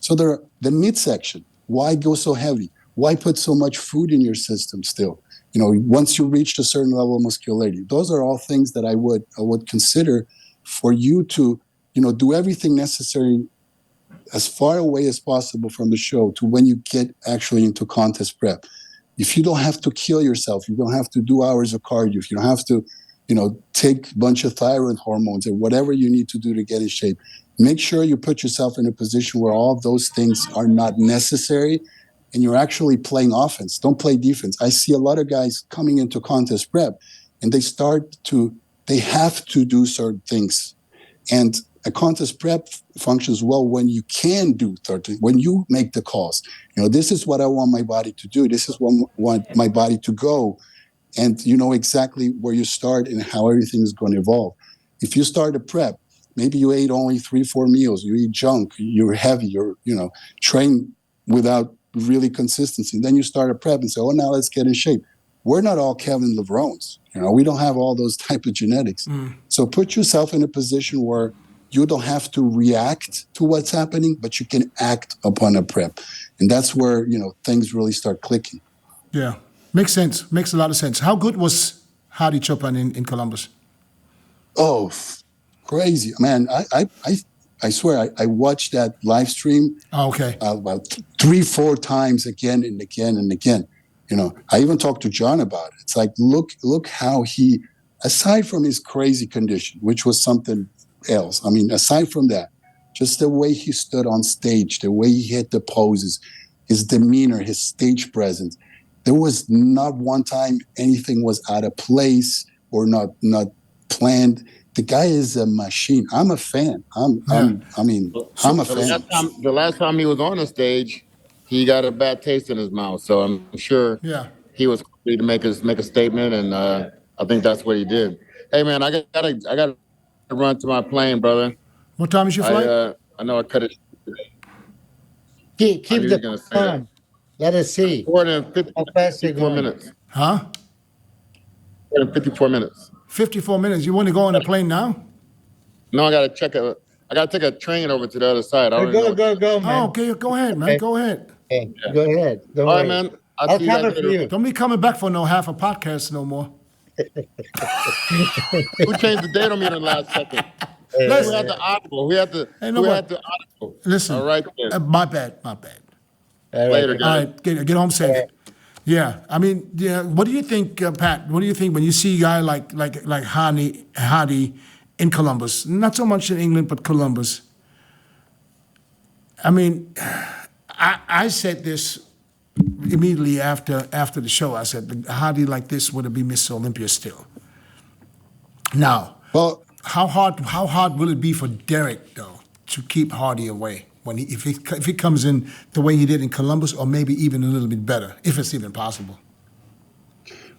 So the midsection, why go so heavy? Why put so much food in your system still? Once you reach a certain level of muscularity, those are all things that I would consider for you to, do everything necessary as far away as possible from the show to when you get actually into contest prep. If you don't have to kill yourself, you don't have to do hours of cardio, if you don't have to, take a bunch of thyroid hormones or whatever you need to do to get in shape, make sure you put yourself in a position where all those things are not necessary and you're actually playing offense. Don't play defense. I see a lot of guys coming into contest prep and they have to do certain things. And a contest prep functions well when you can do certain, when you make the calls. This is what I want my body to do. This is what I want my body to go. And you know exactly where you start and how everything is going to evolve. If you start a prep, maybe you ate only 3-4 meals, you eat junk, you're heavy, you're, train without really consistency. And then you start a prep and say, now let's get in shape. We're not all Kevin Lebrones. We don't have all those type of genetics. So put yourself in a position where you don't have to react to what's happening, but you can act upon a prep. And that's where, things really start clicking. Yeah. Makes sense. Makes a lot of sense. How good was HADI Chopin in Columbus? Oh, crazy. Man, I swear, I watched that live stream about 3-4 times again and again and again. I even talked to John about it. It's like, look how he, aside from his crazy condition, which was something else. I mean, aside from that, just the way he stood on stage, the way he hit the poses, his demeanor, his stage presence. There was not one time anything was out of place or not planned. The guy is a machine. I'm a fan. I'm a fan. The last time he was on the stage, he got a bad taste in his mouth. So I'm sure he was ready to make a statement. And I think that's what he did. Hey man, I gotta run to my plane, brother. What time is your flight? I know I cut it. Keep I knew you the were gonna say that. on. Let us see. 450, How fast you're 54 going. minutes. Huh? 454 minutes. 54 minutes. You want to go on the plane now? No, I gotta take a train over to the other side. I don't even know. Go, man. Oh, okay. Go ahead, man. Okay. Go ahead. Okay, go ahead. Don't All worry. right, man. I'll see you guys cover for later. you. Don't be coming back for no half a podcast no more. Who changed the date on me in the last second? Who had the audible? Who had the audible? Listen. All right, then. My bad. My bad. All right. Later, All guys. right. Get home safe. Yeah. I mean, yeah. What do you think, Pat? What do you think when you see a guy like Hadi in Columbus? Not so much in England, but Columbus. I mean, I said this immediately after the show. I said, Hadi like this would be Miss Olympia still. Now, Well, how hard will it be for Derek though to keep Hadi away when if he comes in the way he did in Columbus, or maybe even a little bit better, if it's even possible?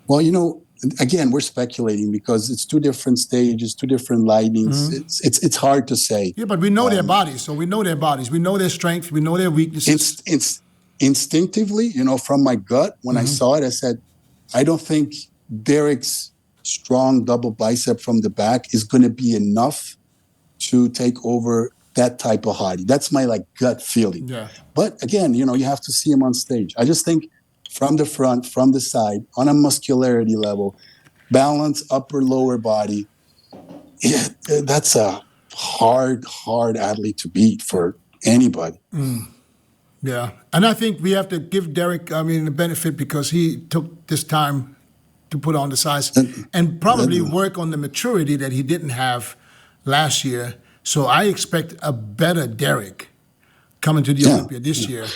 well, again, we're speculating because it's two different stages, two different lightings. It's hard to say. Yeah, but we know their bodies, so we know their bodies, we know their strength, we know their weaknesses. It's instinctively, from my gut, when I saw it, I said, I don't think Derek's strong double bicep from the back is going to be enough to take over that type of Hadi. That's my gut feeling. Yeah. But again, you have to see him on stage. I just think from the front, from the side, on a muscularity level, balance, upper, lower body, that's a hard athlete to beat for anybody. Yeah, and I think we have to give Derek, the benefit because he took this time to put on the size and probably work on the maturity that he didn't have last year. So I expect a better Derek coming to the Olympia this year.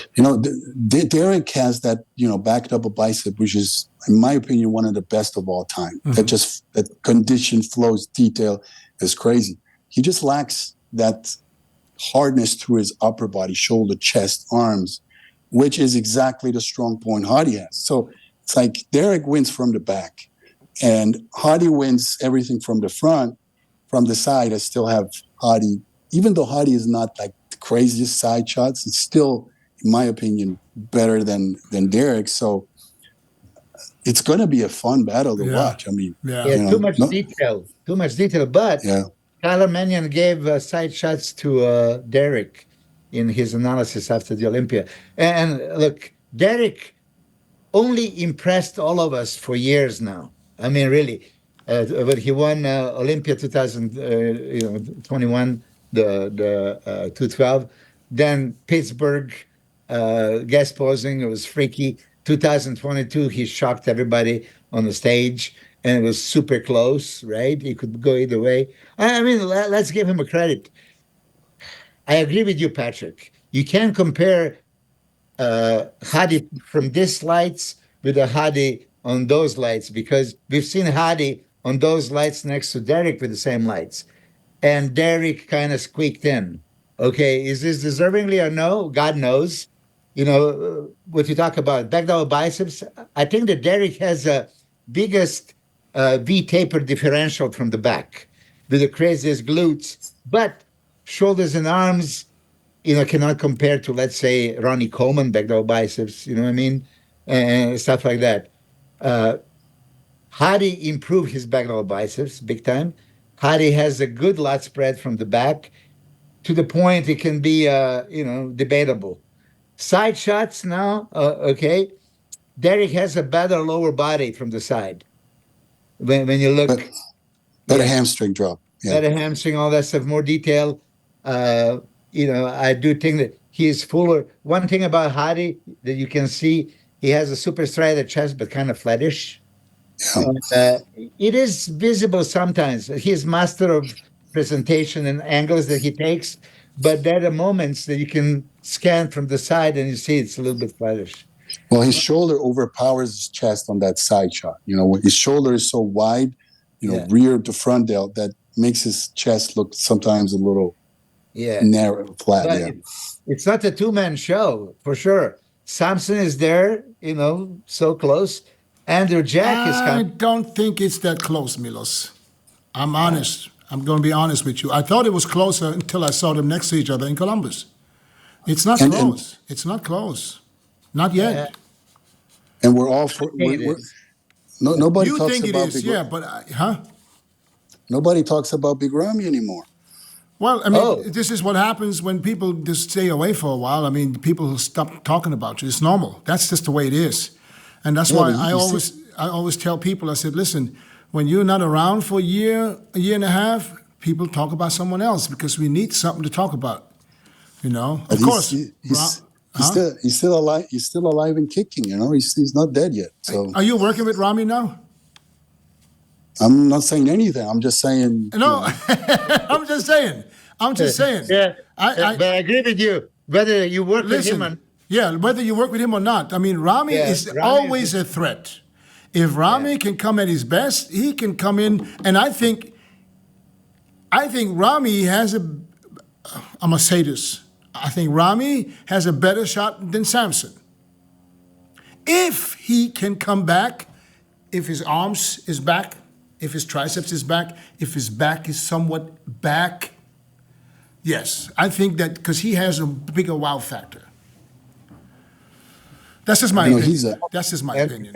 Derek has that, back double bicep, which is, in my opinion, one of the best of all time. That condition, flows, detail is crazy. He just lacks that hardness through his upper body, shoulder, chest, arms, which is exactly the strong point Hadi has. So it's like Derek wins from the back and Hadi wins everything from the front. From the side, I still have Hadi. Even though Hadi is not like the craziest side shots, it's still, in my opinion, better than Derek. So it's going to be a fun battle to watch. I mean, too much detail. But Tyler Mannion gave side shots to Derek in his analysis after the Olympia. And look, Derek only impressed all of us for years now. I mean, really. But he won Olympia 2021, the 212. Then Pittsburgh, guest posing, it was freaky. 2022, he shocked everybody on the stage, and it was super close, right? He could go either way. I mean, let's give him a credit. I agree with you, Patrick. You can't compare Hadi from these lights with a Hadi on those lights, because we've seen Hadi on those lights next to Derek with the same lights. And Derek kind of squeaked in. Okay, is this deservingly or no? God knows. What you talk about, back double biceps, I think that Derek has the biggest V-taper differential from the back with the craziest glutes. But shoulders and arms, cannot compare to, let's say, Ronnie Coleman, back double biceps, you know what I mean? And stuff like that. Hadi improved his back double biceps big time. Hadi has a good lat spread from the back to the point it can be, debatable. Side shots now, okay. Derek has a better lower body from the side. When you look. Better hamstring drop. Yeah. Better hamstring, all that stuff, more detail. I do think that he is fuller. One thing about Hadi that you can see, he has a super striated chest, but kind of flattish. Yeah. It is visible sometimes. He's master of presentation and angles that he takes, but there are moments that you can scan from the side and you see it's a little bit flattish. Well, his shoulder overpowers his chest on that side shot. His shoulder is so wide, rear to front delt, that makes his chest look sometimes a little narrow, flat. But it's not a two-man show, for sure. SAMSON is there, so close. Andrew Jack is I coming. don't think it's that close, Milos. I'm honest. I'm going to be honest with you. I thought it was closer until I saw them next to each other in Columbus. It's not close. It's not close. Not yet. And we're all for. Nobody You talks think it about is, Big yeah, but, Nobody talks about Big Ramy anymore. Well, I mean, this is what happens when people just stay away for a while. I mean, people who stop talking about you. It's normal. That's just the way it is. And that's why I always tell people, I said, listen, when you're not around for a year and a half, people talk about someone else because we need something to talk about. You know, of course. He's still alive. He's still alive and kicking. You know, he's not dead yet. So, are you working with Ramy now? I'm not saying anything. I'm just saying. No, I'm just saying. Yeah, but I agree with you. Whether you work with him or whether you work with him or not. I mean, Ramy is always a threat. If Ramy can come at his best, he can come in, and I think Ramy has I'm gonna say this. I think Ramy has a better shot than SAMSON. If he can come back, if his arms is back, if his triceps is back, if his back is somewhat back, yes, I think that because he has a bigger wow factor. That's just my opinion. That's just my opinion.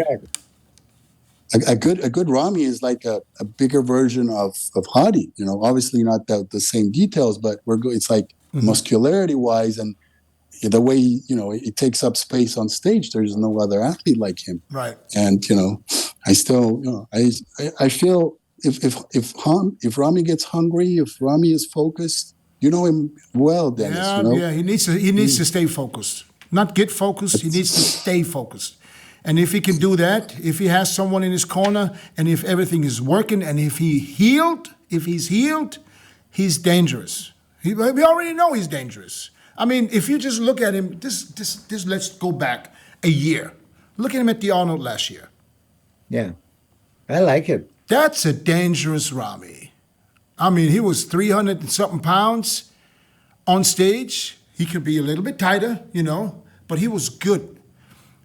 A good Ramy is like a bigger version of HADI. You know, obviously not the same details, but it's like muscularity wise and the way he takes up space on stage. There's no other athlete like him. Right. And I still I feel if Ramy gets hungry, if Ramy is focused, you know him well, Dennis. Yeah, he needs to stay focused. Not get focused. He needs to stay focused. And if he can do that, if he has someone in his corner, and if everything is working, and if he's healed, he's dangerous. We already know he's dangerous. I mean, if you just look at him, this let's go back a year. Look at him at the Arnold last year. Yeah, I like it. That's a dangerous Ramy. I mean, he was 300 and something pounds on stage. He could be a little bit tighter, but he was good.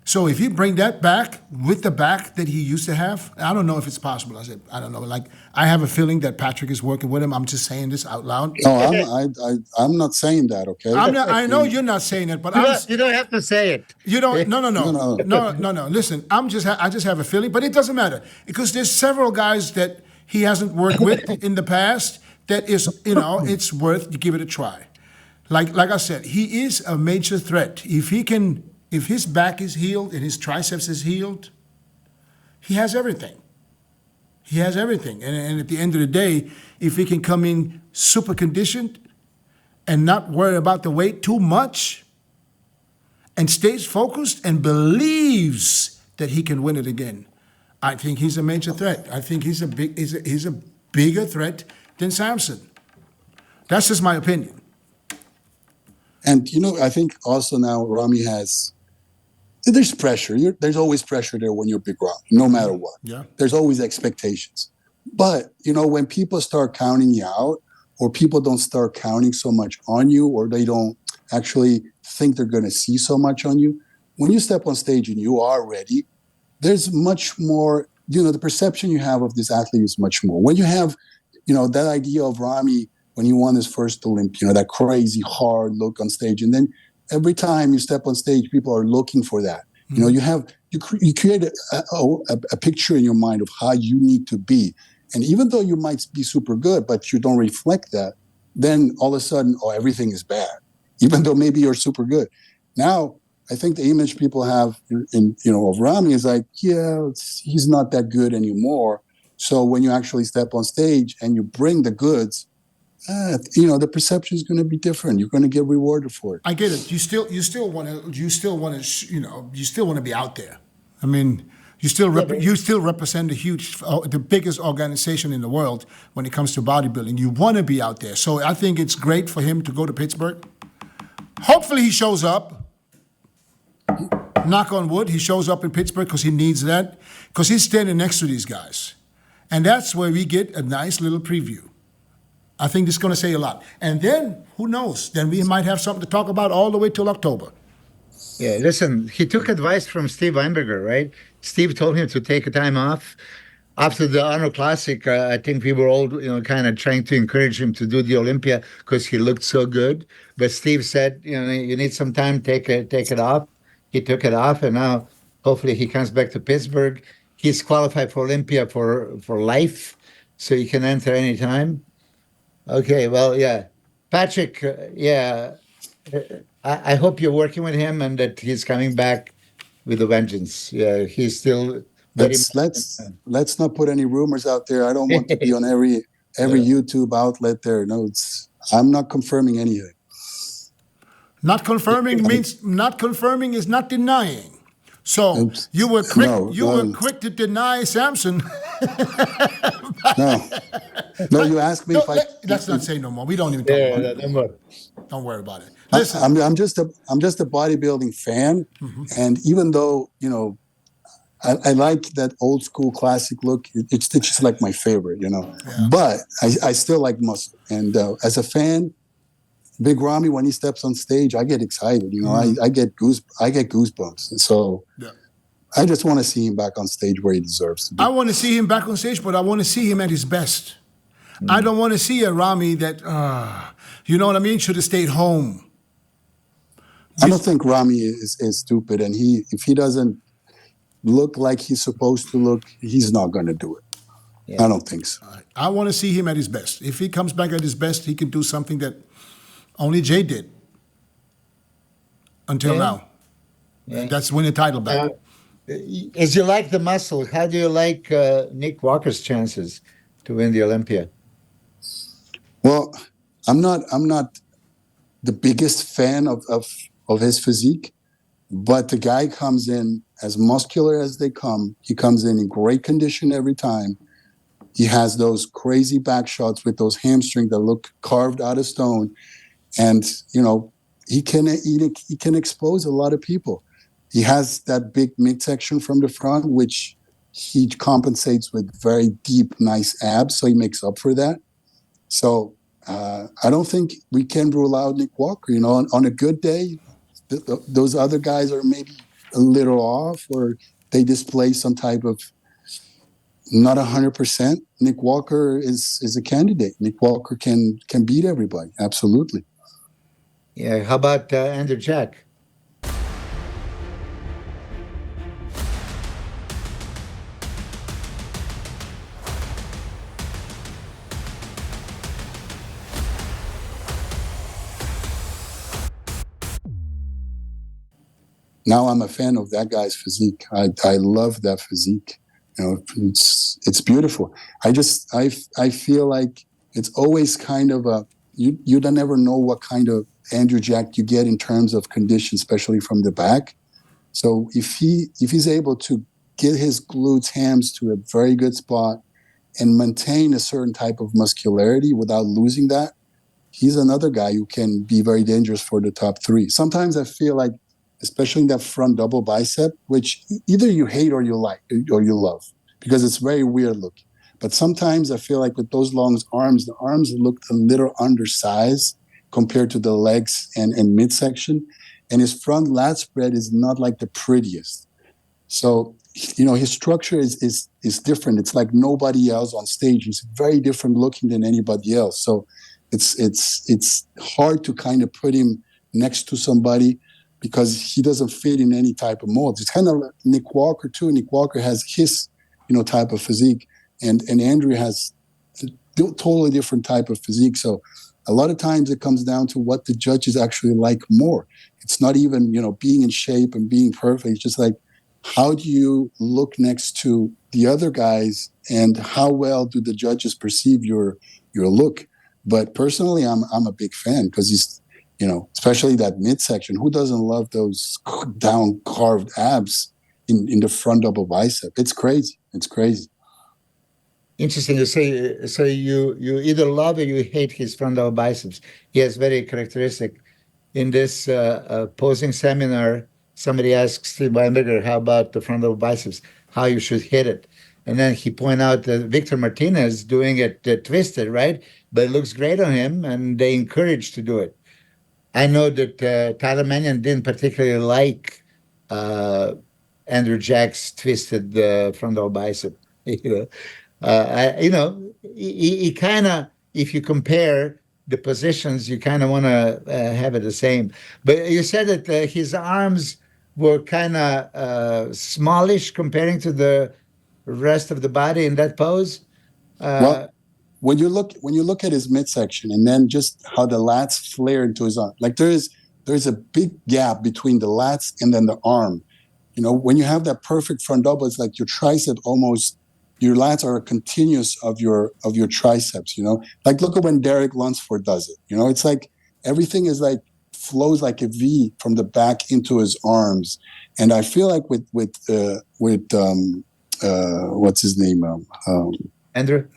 So if you bring that back with the back that he used to have, I don't know if it's possible. I don't know. Like, I have a feeling that Patrick is working with him. I'm just saying this out loud. No, I'm not saying that. Okay. I know you're not saying it, but you don't have to say it. You don't. No. Listen, I just have a feeling, but it doesn't matter because there's several guys that he hasn't worked with in the past. That is, it's worth to give it a try. Like I said, he is a major threat. If his back is healed and his triceps is healed, he has everything. He has everything. And at the end of the day, if he can come in super conditioned and not worry about the weight too much and stays focused and believes that he can win it again, I think he's a major threat. I think he's a bigger threat than SAMSON. That's just my opinion. And, I think also now Ramy there's pressure. There's always pressure there when you're Big Ramy, no matter what. Yeah. There's always expectations. But, when people start counting you out or people don't start counting so much on you or they don't actually think they're going to see so much on you, when you step on stage and you are ready, there's much more, the perception you have of this athlete is much more. When you have, that idea of Ramy when he won his first Olympia, that crazy hard look on stage. And then every time you step on stage, people are looking for that. Mm-hmm. You create a picture in your mind of how you need to be. And even though you might be super good, but you don't reflect that, then all of a sudden, everything is bad, even though maybe you're super good. Now, I think the image people have of Ramy is like, he's not that good anymore. So when you actually step on stage and you bring the goods, the perception is going to be different. You're going to get rewarded for it. I get it. You still want to be out there. I mean, you still represent the biggest organization in the world when it comes to bodybuilding. You want to be out there. So I think it's great for him to go to Pittsburgh. Hopefully he shows up. Knock on wood, he shows up in Pittsburgh because he needs that. Because he's standing next to these guys. And that's where we get a nice little preview. I think this is going to say a lot. And then, who knows? Then we might have something to talk about all the way till October. Yeah, listen, he took advice from Steve Weinberger, right? Steve told him to take a time off. After the Arnold Classic, I think we were all, kind of trying to encourage him to do the Olympia because he looked so good. But Steve said, you need some time, take it off. He took it off, and now hopefully he comes back to Pittsburgh. He's qualified for Olympia for life, so he can enter anytime. Okay, well, yeah. Patrick, I hope you're working with him and that he's coming back with a vengeance. Yeah, he's still... Let's not put any rumors out there. I don't want to be on every YouTube outlet there. No, I'm not confirming anything. Not confirming is not denying. So you were quick to deny Samson. No, you asked me if I. Let's not say no more. We don't even talk about it. No more. Don't worry about it. Listen, I'm just a bodybuilding fan, and even though I like that old school classic look. It's just like my favorite, But I still like muscle. And as a fan, Big Ramy, when he steps on stage, I get excited. I get goosebumps. And so I just want to see him back on stage where he deserves to be. I want to see him back on stage, but I want to see him at his best. I don't want to see a Ramy that, you know what I mean, should have stayed home. I don't think Ramy is stupid, and if he doesn't look like he's supposed to look, he's not going to do it. Yeah. I don't think so. I want to see him at his best. If he comes back at his best, he can do something that only Jay did until now. Yeah. That's win the title back. As you like the muscle, how do you like Nick Walker's chances to win the Olympia? Well, I'm not the biggest fan of his physique, but the guy comes in as muscular as they come. He comes in great condition every time. He has those crazy back shots with those hamstrings that look carved out of stone. And, he can expose a lot of people. He has that big midsection from the front, which he compensates with very deep, nice abs. So he makes up for that. So I don't think we can rule out Nick Walker. On a good day, those other guys are maybe a little off, or they display some type of not 100%. Nick Walker is a candidate. Nick Walker can beat everybody. Absolutely. Yeah. How about Andrew Jack? Now I'm a fan of that guy's physique. I love that physique. It's beautiful. I feel like it's always kind of you don't ever know what kind of Andrew Jack you get in terms of condition, especially from the back. So if he's able to get his glutes, hams to a very good spot and maintain a certain type of muscularity without losing that, he's another guy who can be very dangerous for the top three. Sometimes I feel like, especially in that front double bicep, which either you hate or you like or you love, because it's very weird looking. But sometimes I feel like with those long arms, the arms look a little undersized compared to the legs and midsection. And his front lat spread is not like the prettiest. So, his structure is different. It's like nobody else on stage. He's very different looking than anybody else. So it's hard to kind of put him next to somebody because he doesn't fit in any type of mold. It's kind of like Nick Walker too. Nick Walker has his, type of physique, and Andrew has a totally different type of physique. So a lot of times it comes down to what the judges actually like more. It's not even, being in shape and being perfect. It's just like, how do you look next to the other guys, and how well do the judges perceive your look? But personally, I'm a big fan because he's, especially that midsection. Who doesn't love those down carved abs in the front double bicep? It's crazy. It's crazy. Interesting to say. So you either love or you hate his front double biceps. He has very characteristic. In this posing seminar, somebody asked Steve Weinberger, how about the front double biceps, how you should hit it. And then he pointed out that Victor Martinez doing it twisted, right? But it looks great on him, and they encourage to do it. I know that Tyler Mannion didn't particularly like Andrew Jack's twisted frontal bicep. He kind of, if you compare the positions, you kind of want to have it the same. But you said that his arms were kind of smallish comparing to the rest of the body in that pose. Well, when you look at his midsection and then just how the lats flare into his arm, like there's a big gap between the lats and then the arm. You know, when you have that perfect front double, it's like your tricep almost, your lats are continuous of your triceps, you know? Like look at when Derek Lunsford does it, you know? It's like everything is like flows like a V from the back into his arms. And I feel like with what's his name? Andrew.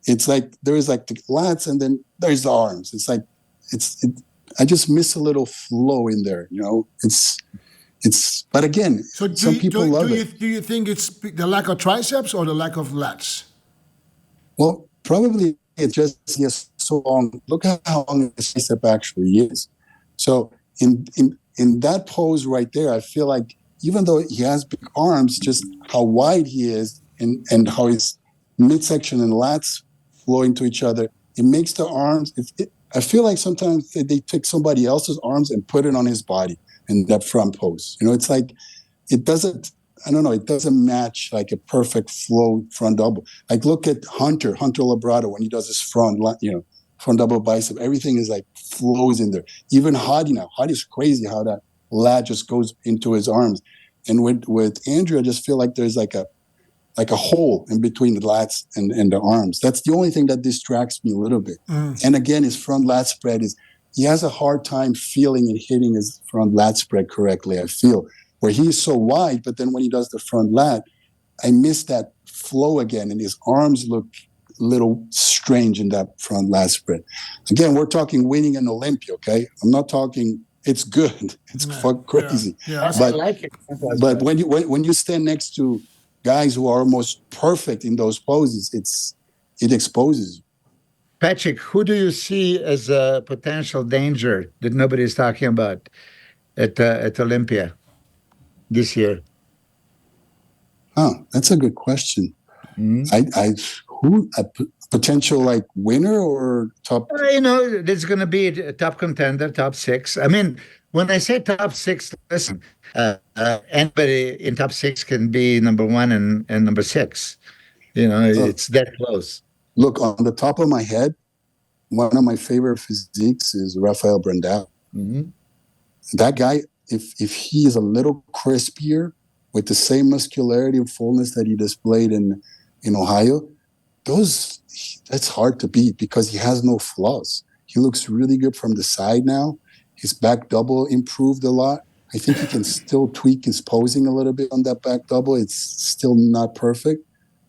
It's like there's like the lats and then there's the arms. It's like I just miss a little flow in there, you know? But again, so some people love it. Do you think it's the lack of triceps or the lack of lats? Well, probably it's just he has so long. Look at how long his tricep actually is. So in that pose right there, I feel like even though he has big arms, just how wide he is and how his midsection and lats flow into each other, it makes the arms. I feel like sometimes they take somebody else's arms and put it on his body in that front pose. You know, it's like it doesn't match like a perfect flow front double. Like look at Hunter Labrado when he does his front double bicep. Everything is like flows in there. Even Hadi now. Hadi's crazy how that lat just goes into his arms. And with Andrew, I just feel like there's like a hole in between the lats and the arms. That's the only thing that distracts me a little bit. And again, his front lat spread he has a hard time feeling and hitting his front lat spread correctly, I feel, where he's so wide, but then when he does the front lat, I miss that flow again, and his arms look a little strange in that front lat spread. Again, we're talking winning an Olympia, okay? I'm not talking, it's good. It's crazy. Yeah. But I like it. But when you stand next to guys who are almost perfect in those poses, it exposes you. Patrick, who do you see as a potential danger that nobody's talking about at Olympia this year? Oh, that's a good question. Who a potential like winner or top? There's going to be a top contender, top six. I mean, when I say top six, listen, anybody in top six can be number one and number six. It's that close. Look, on the top of my head, one of my favorite physiques is RAFAEL BRANDAO. That guy, if he is a little crispier with the same muscularity and fullness that he displayed in Ohio, that's hard to beat because he has no flaws. He looks really good from the side now. His back double improved a lot. I think he can still tweak his posing a little bit on that back double. It's still not perfect,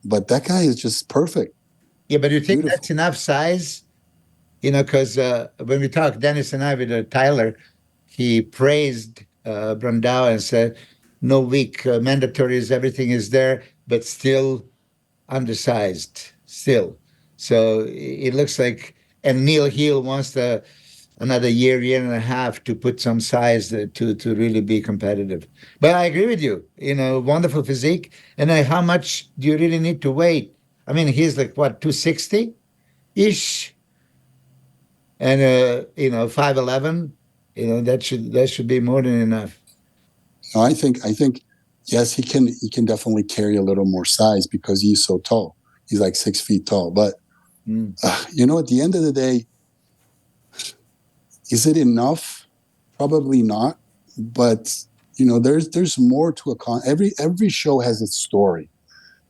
but that guy is just perfect. Yeah, but you think that's enough size? Because when we talked, Dennis and I with Tyler, he praised Brandao and said, no weak mandatories, everything is there, but still undersized, still. So it looks like, and Neil Hill wants another year and a half to put some size to really be competitive. But I agree with you, wonderful physique. And how much do you really need to weigh? I mean, he's like, what, 260-ish? And 5'11", that should be more than enough. No, I think yes, he can definitely carry a little more size because he's so tall. He's like 6 feet tall. But at the end of the day, is it enough? Probably not. But there's more to a every show has its story.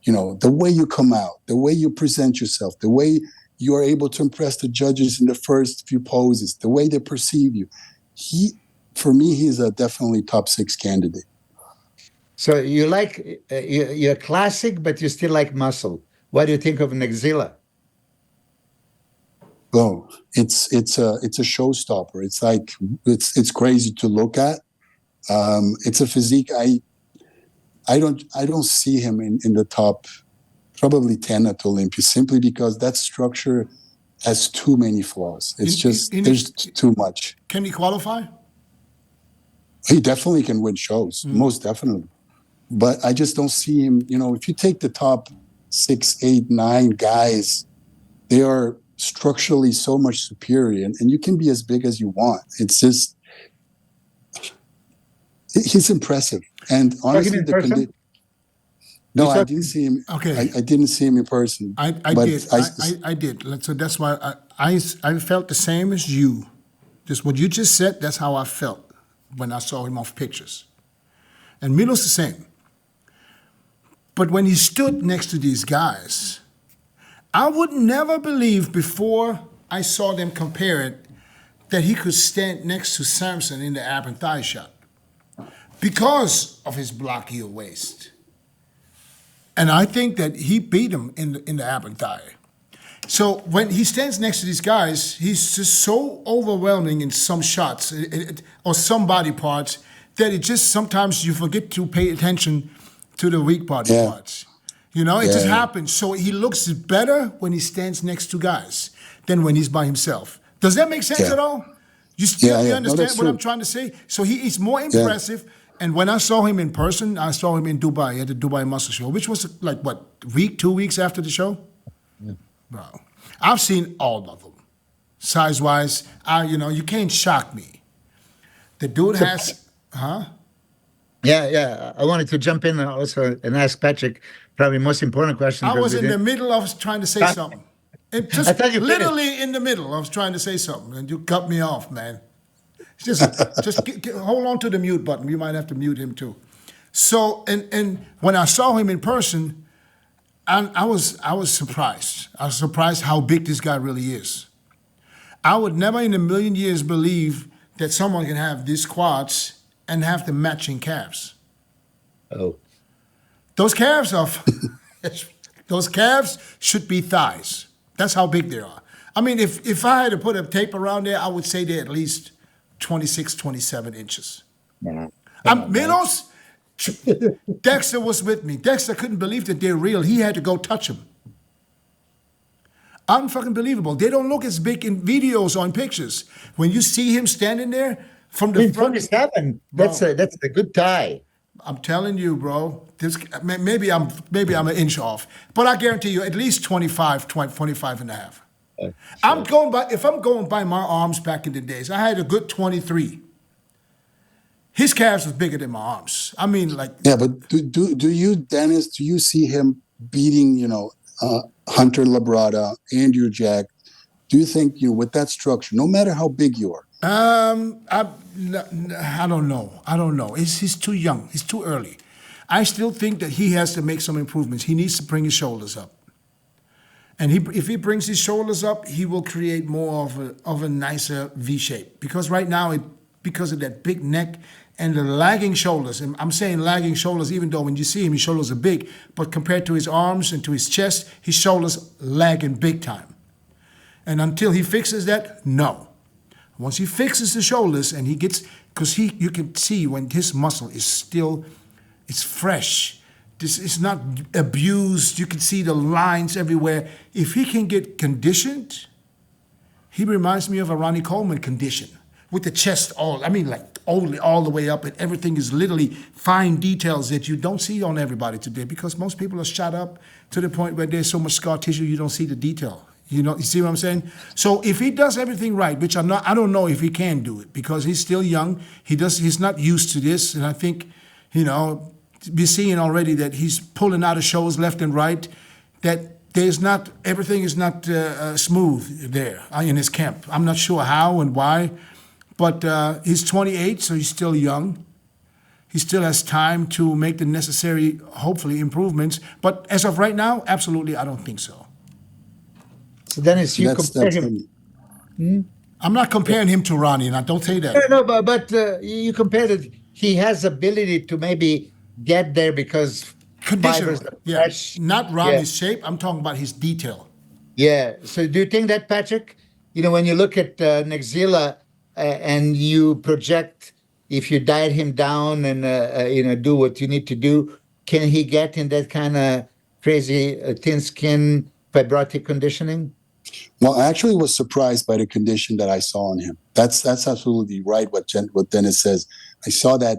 The way you come out, the way you present yourself, the way you are able to impress the judges in the first few poses, the way they perceive you. For me, he's a definitely top 6 candidate. So you like, you're classic, but you still like muscle. What do you think of NECKZILLA? Oh, it's a showstopper. It's like, it's crazy to look at. It's a physique. I don't see him in the top probably 10 at Olympia simply because that structure has too many flaws. It's there's too much. Can he qualify? He definitely can win shows, most definitely. But I just don't see him. If you take the top 6, 8, 9 guys, they are structurally so much superior, and you can be as big as you want. It's just, he's impressive. And honestly, no, I didn't see him. Okay. I didn't see him in person. I did. So that's why I felt the same as you. Just what you just said, that's how I felt when I saw him off pictures. And Milo's the same. But when he stood next to these guys, I would never believe before I saw them compare it that he could stand next to Samson in the ab and thigh shot because of his block heel waist. And I think that he beat him in the ab and thigh. So when he stands next to these guys, he's just so overwhelming in some shots or some body parts that it just sometimes you forget to pay attention to the weak body parts. It just happens. So he looks better when he stands next to guys than when he's by himself. Does that make sense at all? You understand what I'm trying to say? So he's more impressive. And when I saw him in person, I saw him in Dubai at the Dubai Muscle Show, which was like, 2 weeks after the show? Yeah. Bro, I've seen all of them. Size-wise, you can't shock me. The dude has, Yeah. I wanted to jump in also and ask Patrick probably most important question. I was in the middle of trying to say something. Just literally in the middle, I was trying to say something, and you cut me off, man. Just hold on to the mute button. You might have to mute him too. So, and when I saw him in person, I was surprised. I was surprised how big this guy really is. I would never in a million years believe that someone can have these quads and have the matching calves. Oh. Those calves should be thighs. That's how big they are. I mean, if I had to put a tape around there, I would say they're at least 26, 27 inches. Milos, Dexter was with me. Dexter couldn't believe that they're real. He had to go touch them. Unfucking believable. They don't look as big in videos or in pictures. When you see him standing there from the front. 27. That's a good tie. I'm telling you, bro. Maybe I'm an inch off, but I guarantee you at least 25 and a half. Sure. If I'm going by my arms back in the days, I had a good 23. His calves was bigger than my arms. I mean, like. Yeah, but do you, Dennis? Do you see him beating, Hunter Labrada, Andrew Jack? Do you think with that structure, no matter how big you are? I don't know. He's too young. He's too early. I still think that he has to make some improvements. He needs to bring his shoulders up. And if he brings his shoulders up, he will create more of a nicer V shape. Because right now, because of that big neck and the lagging shoulders, and I'm saying lagging shoulders, even though when you see him, his shoulders are big, but compared to his arms and to his chest, his shoulders lagging big time. And until he fixes that, no. Once he fixes the shoulders and he gets, because you can see when his muscle is still, it's fresh. This is not abused. You can see the lines everywhere. If he can get conditioned, he reminds me of a Ronnie Coleman condition with the chest all the way up, and everything is literally fine details that you don't see on everybody today because most people are shot up to the point where there's so much scar tissue you don't see the detail. You see what I'm saying? So if he does everything right, which I don't know if he can do it because he's still young. He's not used to this, and I think, we're seeing already that he's pulling out of shows left and right. That everything is not smooth there in his camp. I'm not sure how and why, but he's 28, so he's still young. He still has time to make the necessary, hopefully, improvements. But as of right now, absolutely, I don't think so. So Dennis, you compare him. I'm not comparing him to Ronnie, and I don't say that. No, but you compared it. He has ability to maybe get there because condition. Yeah, not Ronnie's shape. I'm talking about his detail. Yeah. So do you think that, Patrick? When you look at NECKZILLA and you project, if you diet him down and do what you need to do, can he get in that kind of crazy thin skin fibrotic conditioning? Well, I actually was surprised by the condition that I saw in him. That's absolutely right. What Dennis says. I saw that,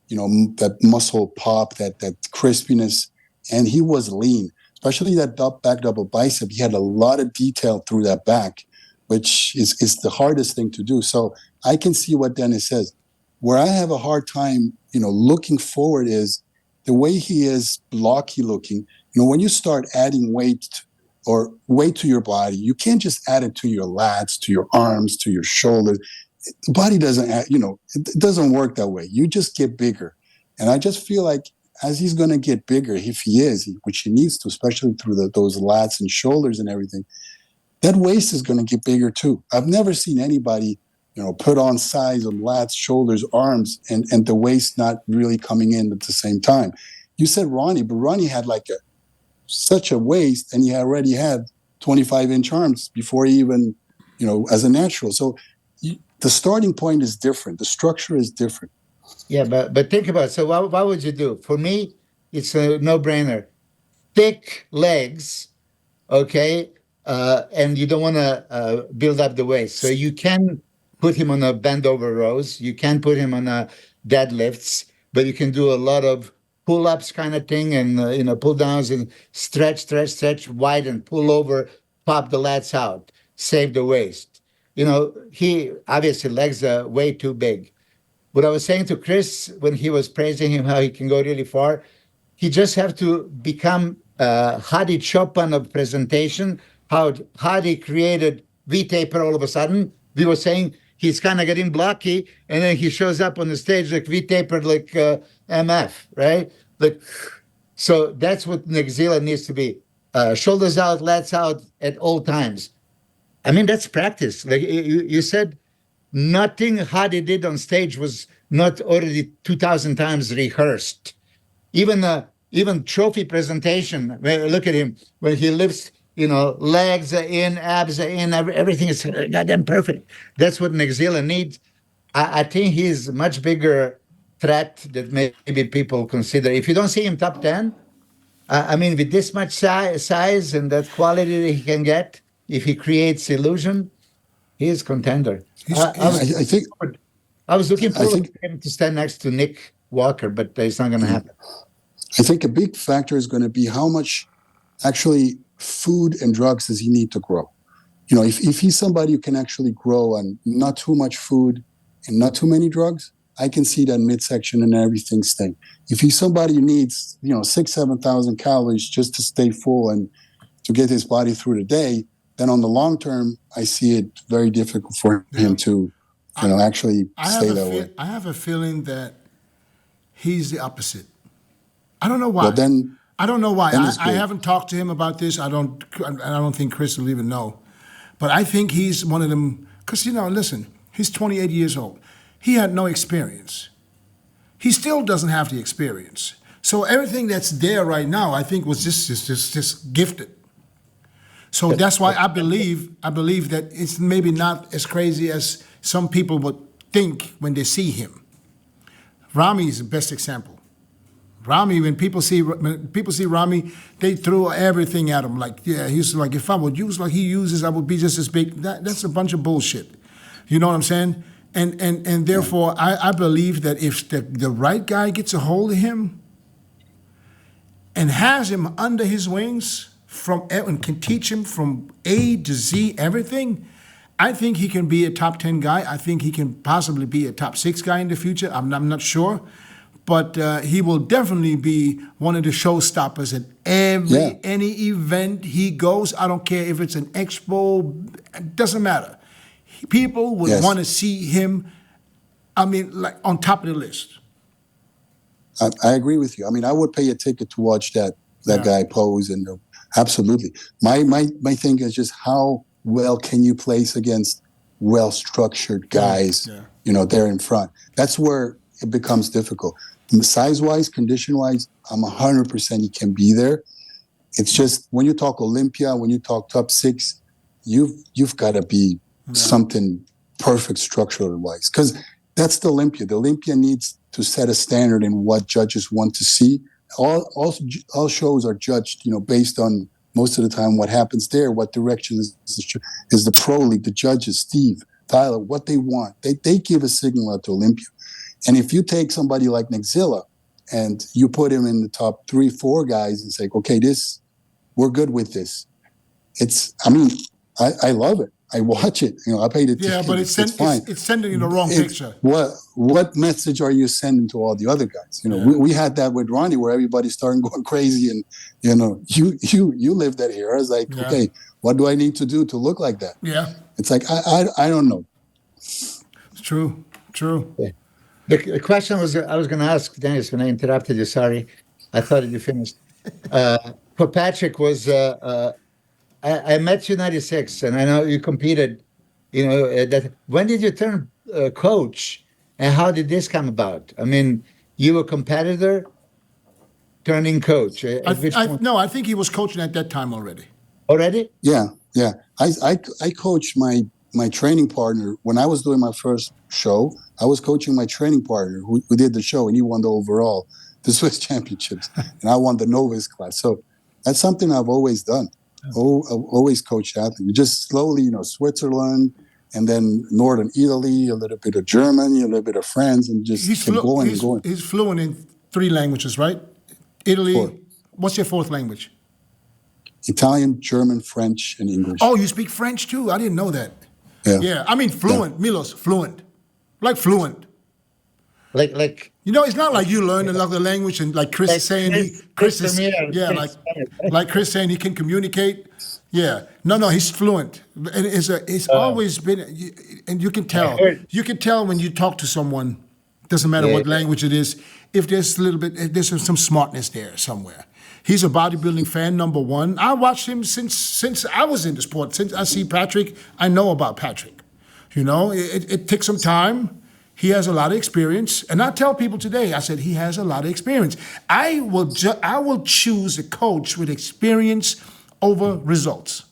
that muscle pop, that crispiness, and he was lean. Especially that back double bicep. He had a lot of detail through that back, which is the hardest thing to do. So I can see what Dennis says. Where I have a hard time, looking forward is the way he is blocky looking. When you start adding weight to your body, you can't just add it to your lats, to your arms, to your shoulders. The body doesn't, it doesn't work that way. You just get bigger. And I just feel like as he's going to get bigger, if he is, which he needs to, especially through those lats and shoulders and everything, that waist is going to get bigger too. I've never seen anybody, put on size of lats, shoulders, arms, and the waist not really coming in at the same time. You said Ronnie, but Ronnie had like such a waist, and he already had 25-inch arms before he even, as a natural. So the starting point is different. The structure is different. Yeah, but think about it. So what would you do? For me, it's a no-brainer. Thick legs, okay, and you don't want to build up the waist. So you can put him on a bend over rows. You can put him on a deadlifts, but you can do a lot of pull-ups kind of thing, and pull downs and stretch, widen, pull over, pop the lats out, save the waist. He obviously legs are way too big. What I was saying to Chris when he was praising him how he can go really far, he just have to become Hadi Chopin of presentation. How Hadi created V-taper all of a sudden. We were saying he's kind of getting blocky, and then he shows up on the stage like V-taper, like MF, right? So that's what NECKZILLA needs to be. Shoulders out, lats out at all times. I mean, that's practice. Like you said, nothing Hadi did on stage was not already 2,000 times rehearsed. Even trophy presentation, look at him, when he lifts, legs are in, abs are in, everything is goddamn perfect. That's what NECKZILLA needs. I think he's a much bigger threat that maybe people consider. If you don't see him top 10, I mean, with this much size and that quality that he can get, if he creates illusion, he is contender. I was looking forward to him to stand next to Nick Walker, but it's not going to happen. I think a big factor is going to be how much actually food and drugs does he need to grow. If he's somebody who can actually grow on not too much food and not too many drugs, I can see that midsection and everything staying. If he's somebody who needs, 6,000-7,000 calories just to stay full and to get his body through the day, then on the long term, I see it very difficult for him to, actually stay that way. I have a feeling that he's the opposite. I don't know why. Well, then, I don't know why. I haven't talked to him about this. I don't think Chris will even know. But I think he's one of them, because, listen, he's 28 years old. He had no experience. He still doesn't have the experience. So everything that's there right now, I think, was just gifted. So that's why I believe that it's maybe not as crazy as some people would think when they see him. Ramy is the best example. Ramy, when people see Ramy, they throw everything at him. Like, yeah, he's like, if I would use like he uses, I would be just as big. That's a bunch of bullshit. You know what I'm saying? And therefore, I believe that if the right guy gets a hold of him and has him under his wings and can teach him from A to Z everything, I think he can be a top 10 guy. I think he can possibly be a top 6 guy in the future. I'm not sure. But he will definitely be one of the showstoppers at any event he goes. I don't care if it's an expo, it doesn't matter. People would want to see him, like on top of the list. I agree with you. I would pay a ticket to watch that guy pose, and absolutely. My thing is just how well can you place against well-structured guys, there in front. That's where it becomes difficult. Size-wise, condition-wise, I'm 100% he can be there. It's just when you talk Olympia, when you talk top 6, you've got to be something perfect structural-wise, because that's the Olympia. The Olympia needs to set a standard in what judges want to see. All shows are judged, based on most of the time what happens there, what direction is the pro league, the judges, Steve, Tyler, what they want. They give a signal out to Olympia. And if you take somebody like NECKZILLA and you put him in the top 3, 4 guys and say, okay, we're good with this. I love it. I watch it. I paid it. Yeah, but it's fine. It's sending you the wrong picture. What message are you sending to all the other guys? We had that with Ronnie, where everybody started going crazy, and you lived that era. It's like, okay, what do I need to do to look like that? Yeah, it's like I don't know. It's true. Yeah. The question was I was going to ask Dennis when I interrupted you. Sorry, I thought you finished. For Patrick was. I met you in '96, and I know you competed. When did you turn coach, and how did this come about? I mean, you were a competitor, turning coach. No, I think he was coaching at that time already. Already? Yeah. I coached my training partner when I was doing my first show. I was coaching my training partner who did the show, and he won the Swiss championships, and I won the novice class. So that's something I've always done. Always coached athletes. You just slowly, Switzerland, and then Northern Italy, a little bit of Germany, a little bit of France, and just keep going and going. He's fluent in 3 languages, right? Italy. 4. What's your 4th language? Italian, German, French, and English. Oh, you speak French too? I didn't know that. Yeah. I mean fluent, Milos, fluent. Like fluent. Like it's not like you learn another language and like Chris is saying like Chris saying he can communicate. Yeah. No, he's fluent. And it's always been, and you can tell. You can tell when you talk to someone, doesn't matter what language it is, if there's there's some smartness there somewhere. He's a bodybuilding fan, number 1. I watched him since I was in the sport. Since I see Patrick, I know about Patrick. It takes some time. He has a lot of experience, and I tell people today, I said he has a lot of experience. I will choose a coach with experience over results,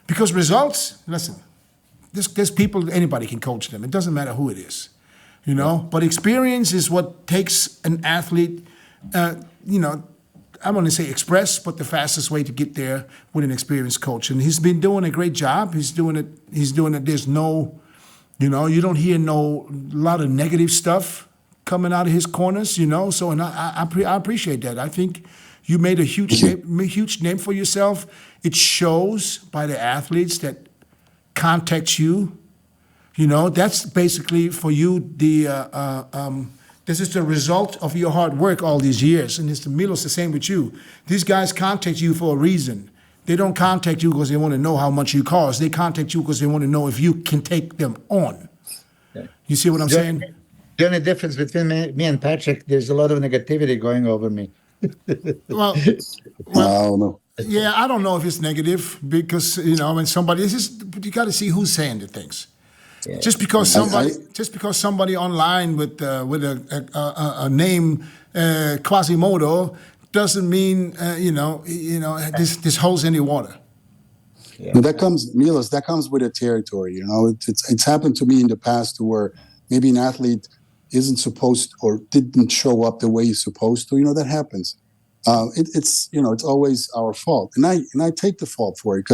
because results. Listen, there's people, anybody can coach them. It doesn't matter who it is, But experience is what takes an athlete. I want to say express, but the fastest way to get there with an experienced coach, and he's been doing a great job. He's doing it. There's no. You don't hear a lot of negative stuff coming out of his corners, So, and I appreciate that. I think you made a huge name for yourself. It shows by the athletes that contact you. That's basically for you this is the result of your hard work all these years, and Milos the same with you. These guys contact you for a reason. They don't contact you because they want to know how much you cost. They contact you because they want to know if you can take them on. Yeah. You see what I'm saying? The only difference between me and Patrick, there's a lot of negativity going over me. well, I don't know. Yeah, I don't know if it's negative because, when somebody, you got to see who's saying the things. Yeah. Just because somebody online with a name Quasimodo doesn't mean this holds any water. Yeah. But Milos, that comes with the territory. It's happened to me in the past where maybe an athlete isn't supposed or didn't show up the way he's supposed to. That happens. It's always our fault, and I take the fault for it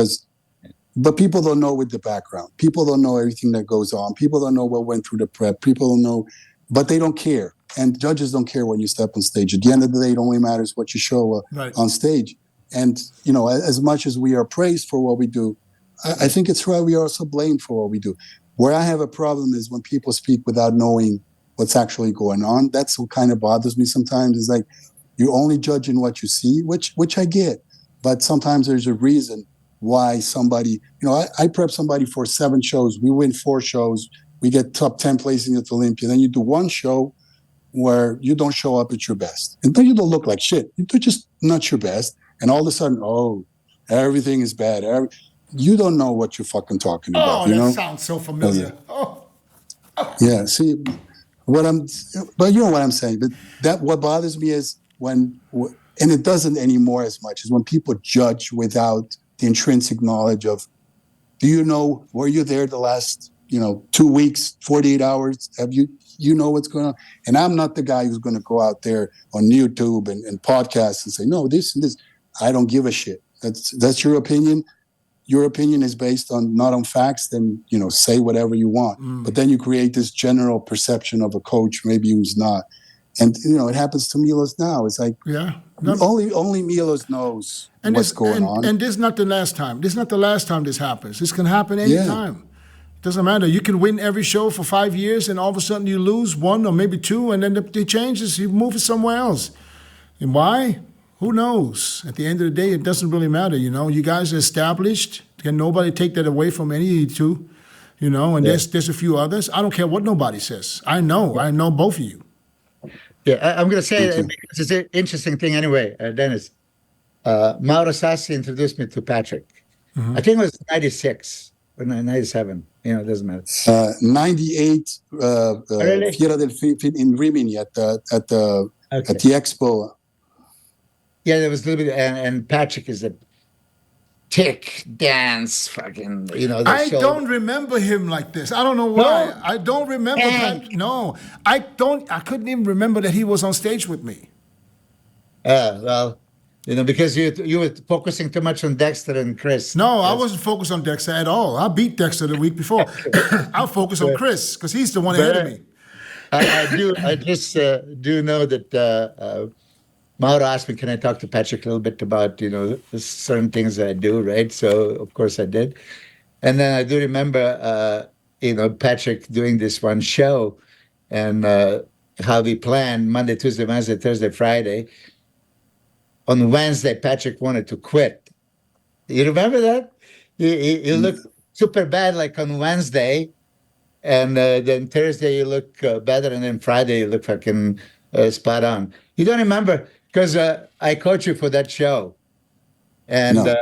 but people don't know with the background. People don't know everything that goes on. People don't know what went through the prep. People don't know, but they don't care. And judges don't care when you step on stage. At the end of the day, it only matters what you show on stage. And, as much as we are praised for what we do, I think it's right we are also blamed for what we do. Where I have a problem is when people speak without knowing what's actually going on. That's what kind of bothers me sometimes. Is like you're only judging what you see, which I get. But sometimes there's a reason why somebody, I prep somebody for 7 shows. We win 4 shows. We get top 10 placing at Olympia. Then you do 1 show where you don't show up at your best. And then you don't look like shit. You're just not your best. And all of a sudden, everything is bad. You don't know what you're fucking talking about. That sounds so familiar. Yeah, see, but you know what I'm saying. But what bothers me is when, and it doesn't anymore as much, is when people judge without the intrinsic knowledge of, were you there the last, 2 weeks, 48 hours? Have you know what's going on? And I'm not the guy who's going to go out there on YouTube and podcasts and say, no, this and this. I don't give a shit. That's your opinion. Your opinion is based on not on facts. Then say whatever you want. But then you create this general perception of a coach maybe who's not. And it happens to Milos now. It's like only Milos knows what's going on. And this is not the last time. This is not the last time this happens. This can happen anytime. Yeah. Doesn't matter. You can win every show for 5 years, and all of a sudden you lose one or maybe two, and then it changes. You move it somewhere else. And why? Who knows? At the end of the day, it doesn't really matter. You guys are established. Can nobody take that away from any of you two? And there's a few others. I don't care what nobody says. I know both of you. Yeah, I'm going to say because it's an interesting thing anyway, Dennis. Mauro Sassi introduced me to Patrick. I think it was 96 or 97. It doesn't matter. 98 Fiera del Fin in Rimini at the expo. Yeah, there was a little bit, and Patrick is a tick dance fucking. I don't remember him like this. I don't know why. No? I don't remember that. No, I don't. I couldn't even remember that he was on stage with me. Well, because you were focusing too much on Dexter and Chris. No, I wasn't focused on Dexter at all. I beat Dexter the week before. I'll focus on Chris because he's the one ahead of me. I just do know that Mauro asked me, can I talk to Patrick a little bit about, certain things that I do, right? So, of course, I did. And then I do remember, Patrick doing this one show and how we planned Monday, Tuesday, Wednesday, Thursday, Friday. On Wednesday, Patrick wanted to quit. You remember that? He looked super bad like on Wednesday. And then Thursday, you look better. And then Friday, you look fucking spot on. You don't remember? Because I coached you for that show. And no,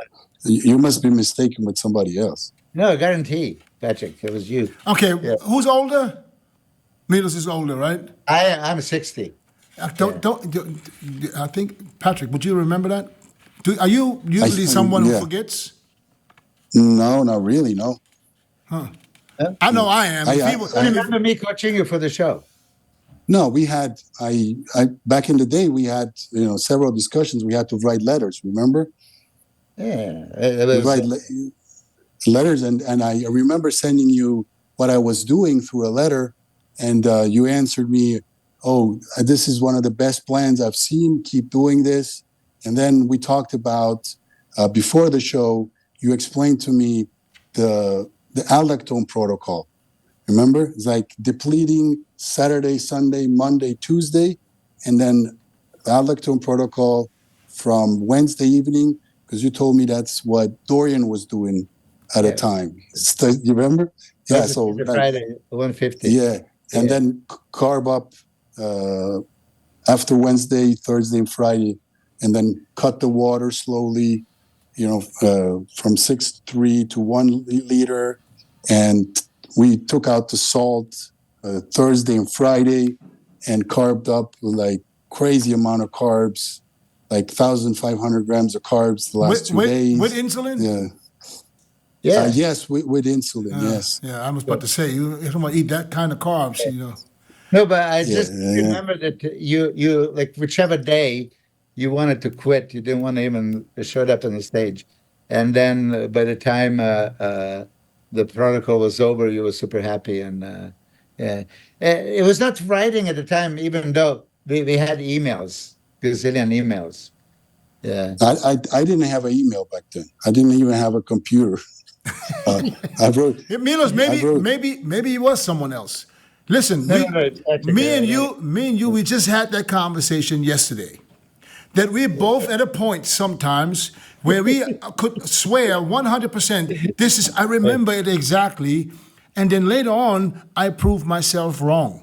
you must be mistaken with somebody else. No, guarantee, Patrick, it was you. Okay, who's older? Milos is older, right? I'm 60. I think, Patrick, would you remember that? Are you usually someone who forgets? No, not really, no. Huh. I know I am. I remember me coaching you for the show. No, we had, back in the day, we had, several discussions. We had to write letters, remember? Yeah. Write letters, and I remember sending you what I was doing through a letter, and you answered me, oh, this is one of the best plans I've seen. Keep doing this. And then we talked about, before the show, you explained to me the aldactone protocol. Remember? It's like depleting Saturday, Sunday, Monday, Tuesday, and then the aldactone protocol from Wednesday evening, because you told me that's what Dorian was doing at a time. You remember? Yeah, so Friday, 150. Yeah, and then carb up after Wednesday, Thursday, and Friday, and then cut the water slowly, from 6.3 to 1 liter, and we took out the salt Thursday and Friday, and carved up with like crazy amount of carbs, like 1,500 grams of carbs the last 2 days. With insulin? Yeah. Yeah. Yes, with insulin. Yes. Yeah, I was about to say you don't want to eat that kind of carbs, No, but I just remember that you like whichever day you wanted to quit, you didn't want to even show up on the stage, and then by the time the protocol was over, you were super happy, and it was not writing at the time, even though we had emails, gazillion emails. Yeah, I didn't have an email back then. I didn't even have a computer. I wrote. Milos, maybe he was someone else. Listen, me and you, we just had that conversation yesterday. That we're both at a point sometimes where we could swear 100%. I remember it exactly, and then later on, I proved myself wrong.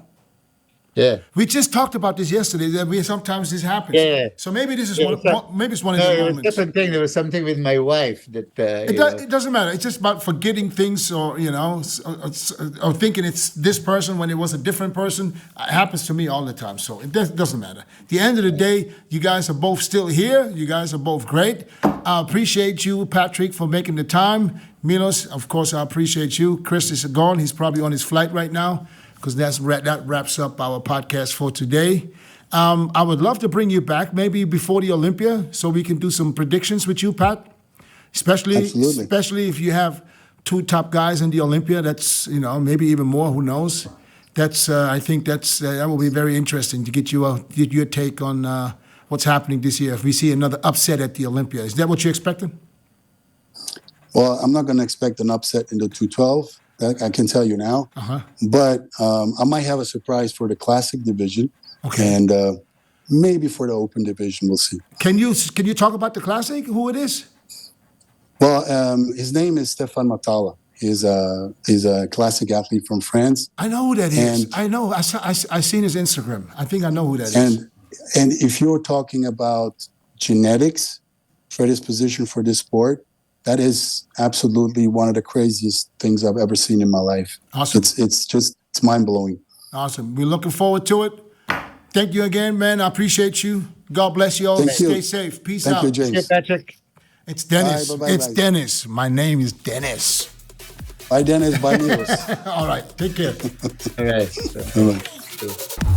Yeah, we just talked about this yesterday. That sometimes this happens. Yeah. So maybe this is maybe it's one of these moments. It was a different thing. There was something with my wife that it doesn't matter. It's just about forgetting things, or or thinking it's this person when it was a different person. It happens to me all the time. So it doesn't matter. At the end of the day, you guys are both still here. You guys are both great. I appreciate you, Patrick, for making the time. Milos, of course, I appreciate you. Chris is gone. He's probably on his flight right now, because that wraps up our podcast for today. I would love to bring you back maybe before the Olympia so we can do some predictions with you, Pat. especially if you have two top guys in the Olympia. That's maybe even more. Who knows? That's I think that will be very interesting to get your take on what's happening this year. If we see another upset at the Olympia, is that what you're expecting? Well, I'm not going to expect an upset in the 212. That I can tell you now. But I might have a surprise for the classic division, and maybe for the open division. We'll see. Can you talk about the classic? Who it is? Well, his name is Stéphane Matala. He's a classic athlete from France. I know who that is. I know. I seen his Instagram. I think I know who that is. And if you're talking about genetics, predisposition for this sport, that is absolutely one of the craziest things I've ever seen in my life. Awesome. It's mind blowing. Awesome. We're looking forward to it. Thank you again, man. I appreciate you. God bless you all. Stay safe. Peace out. Thank you, James. Thank you, Patrick. It's Dennis. Bye, It's Dennis. My name is Dennis. Bye, Dennis. Bye, Niels. All right. Take care. All right. Bye-bye.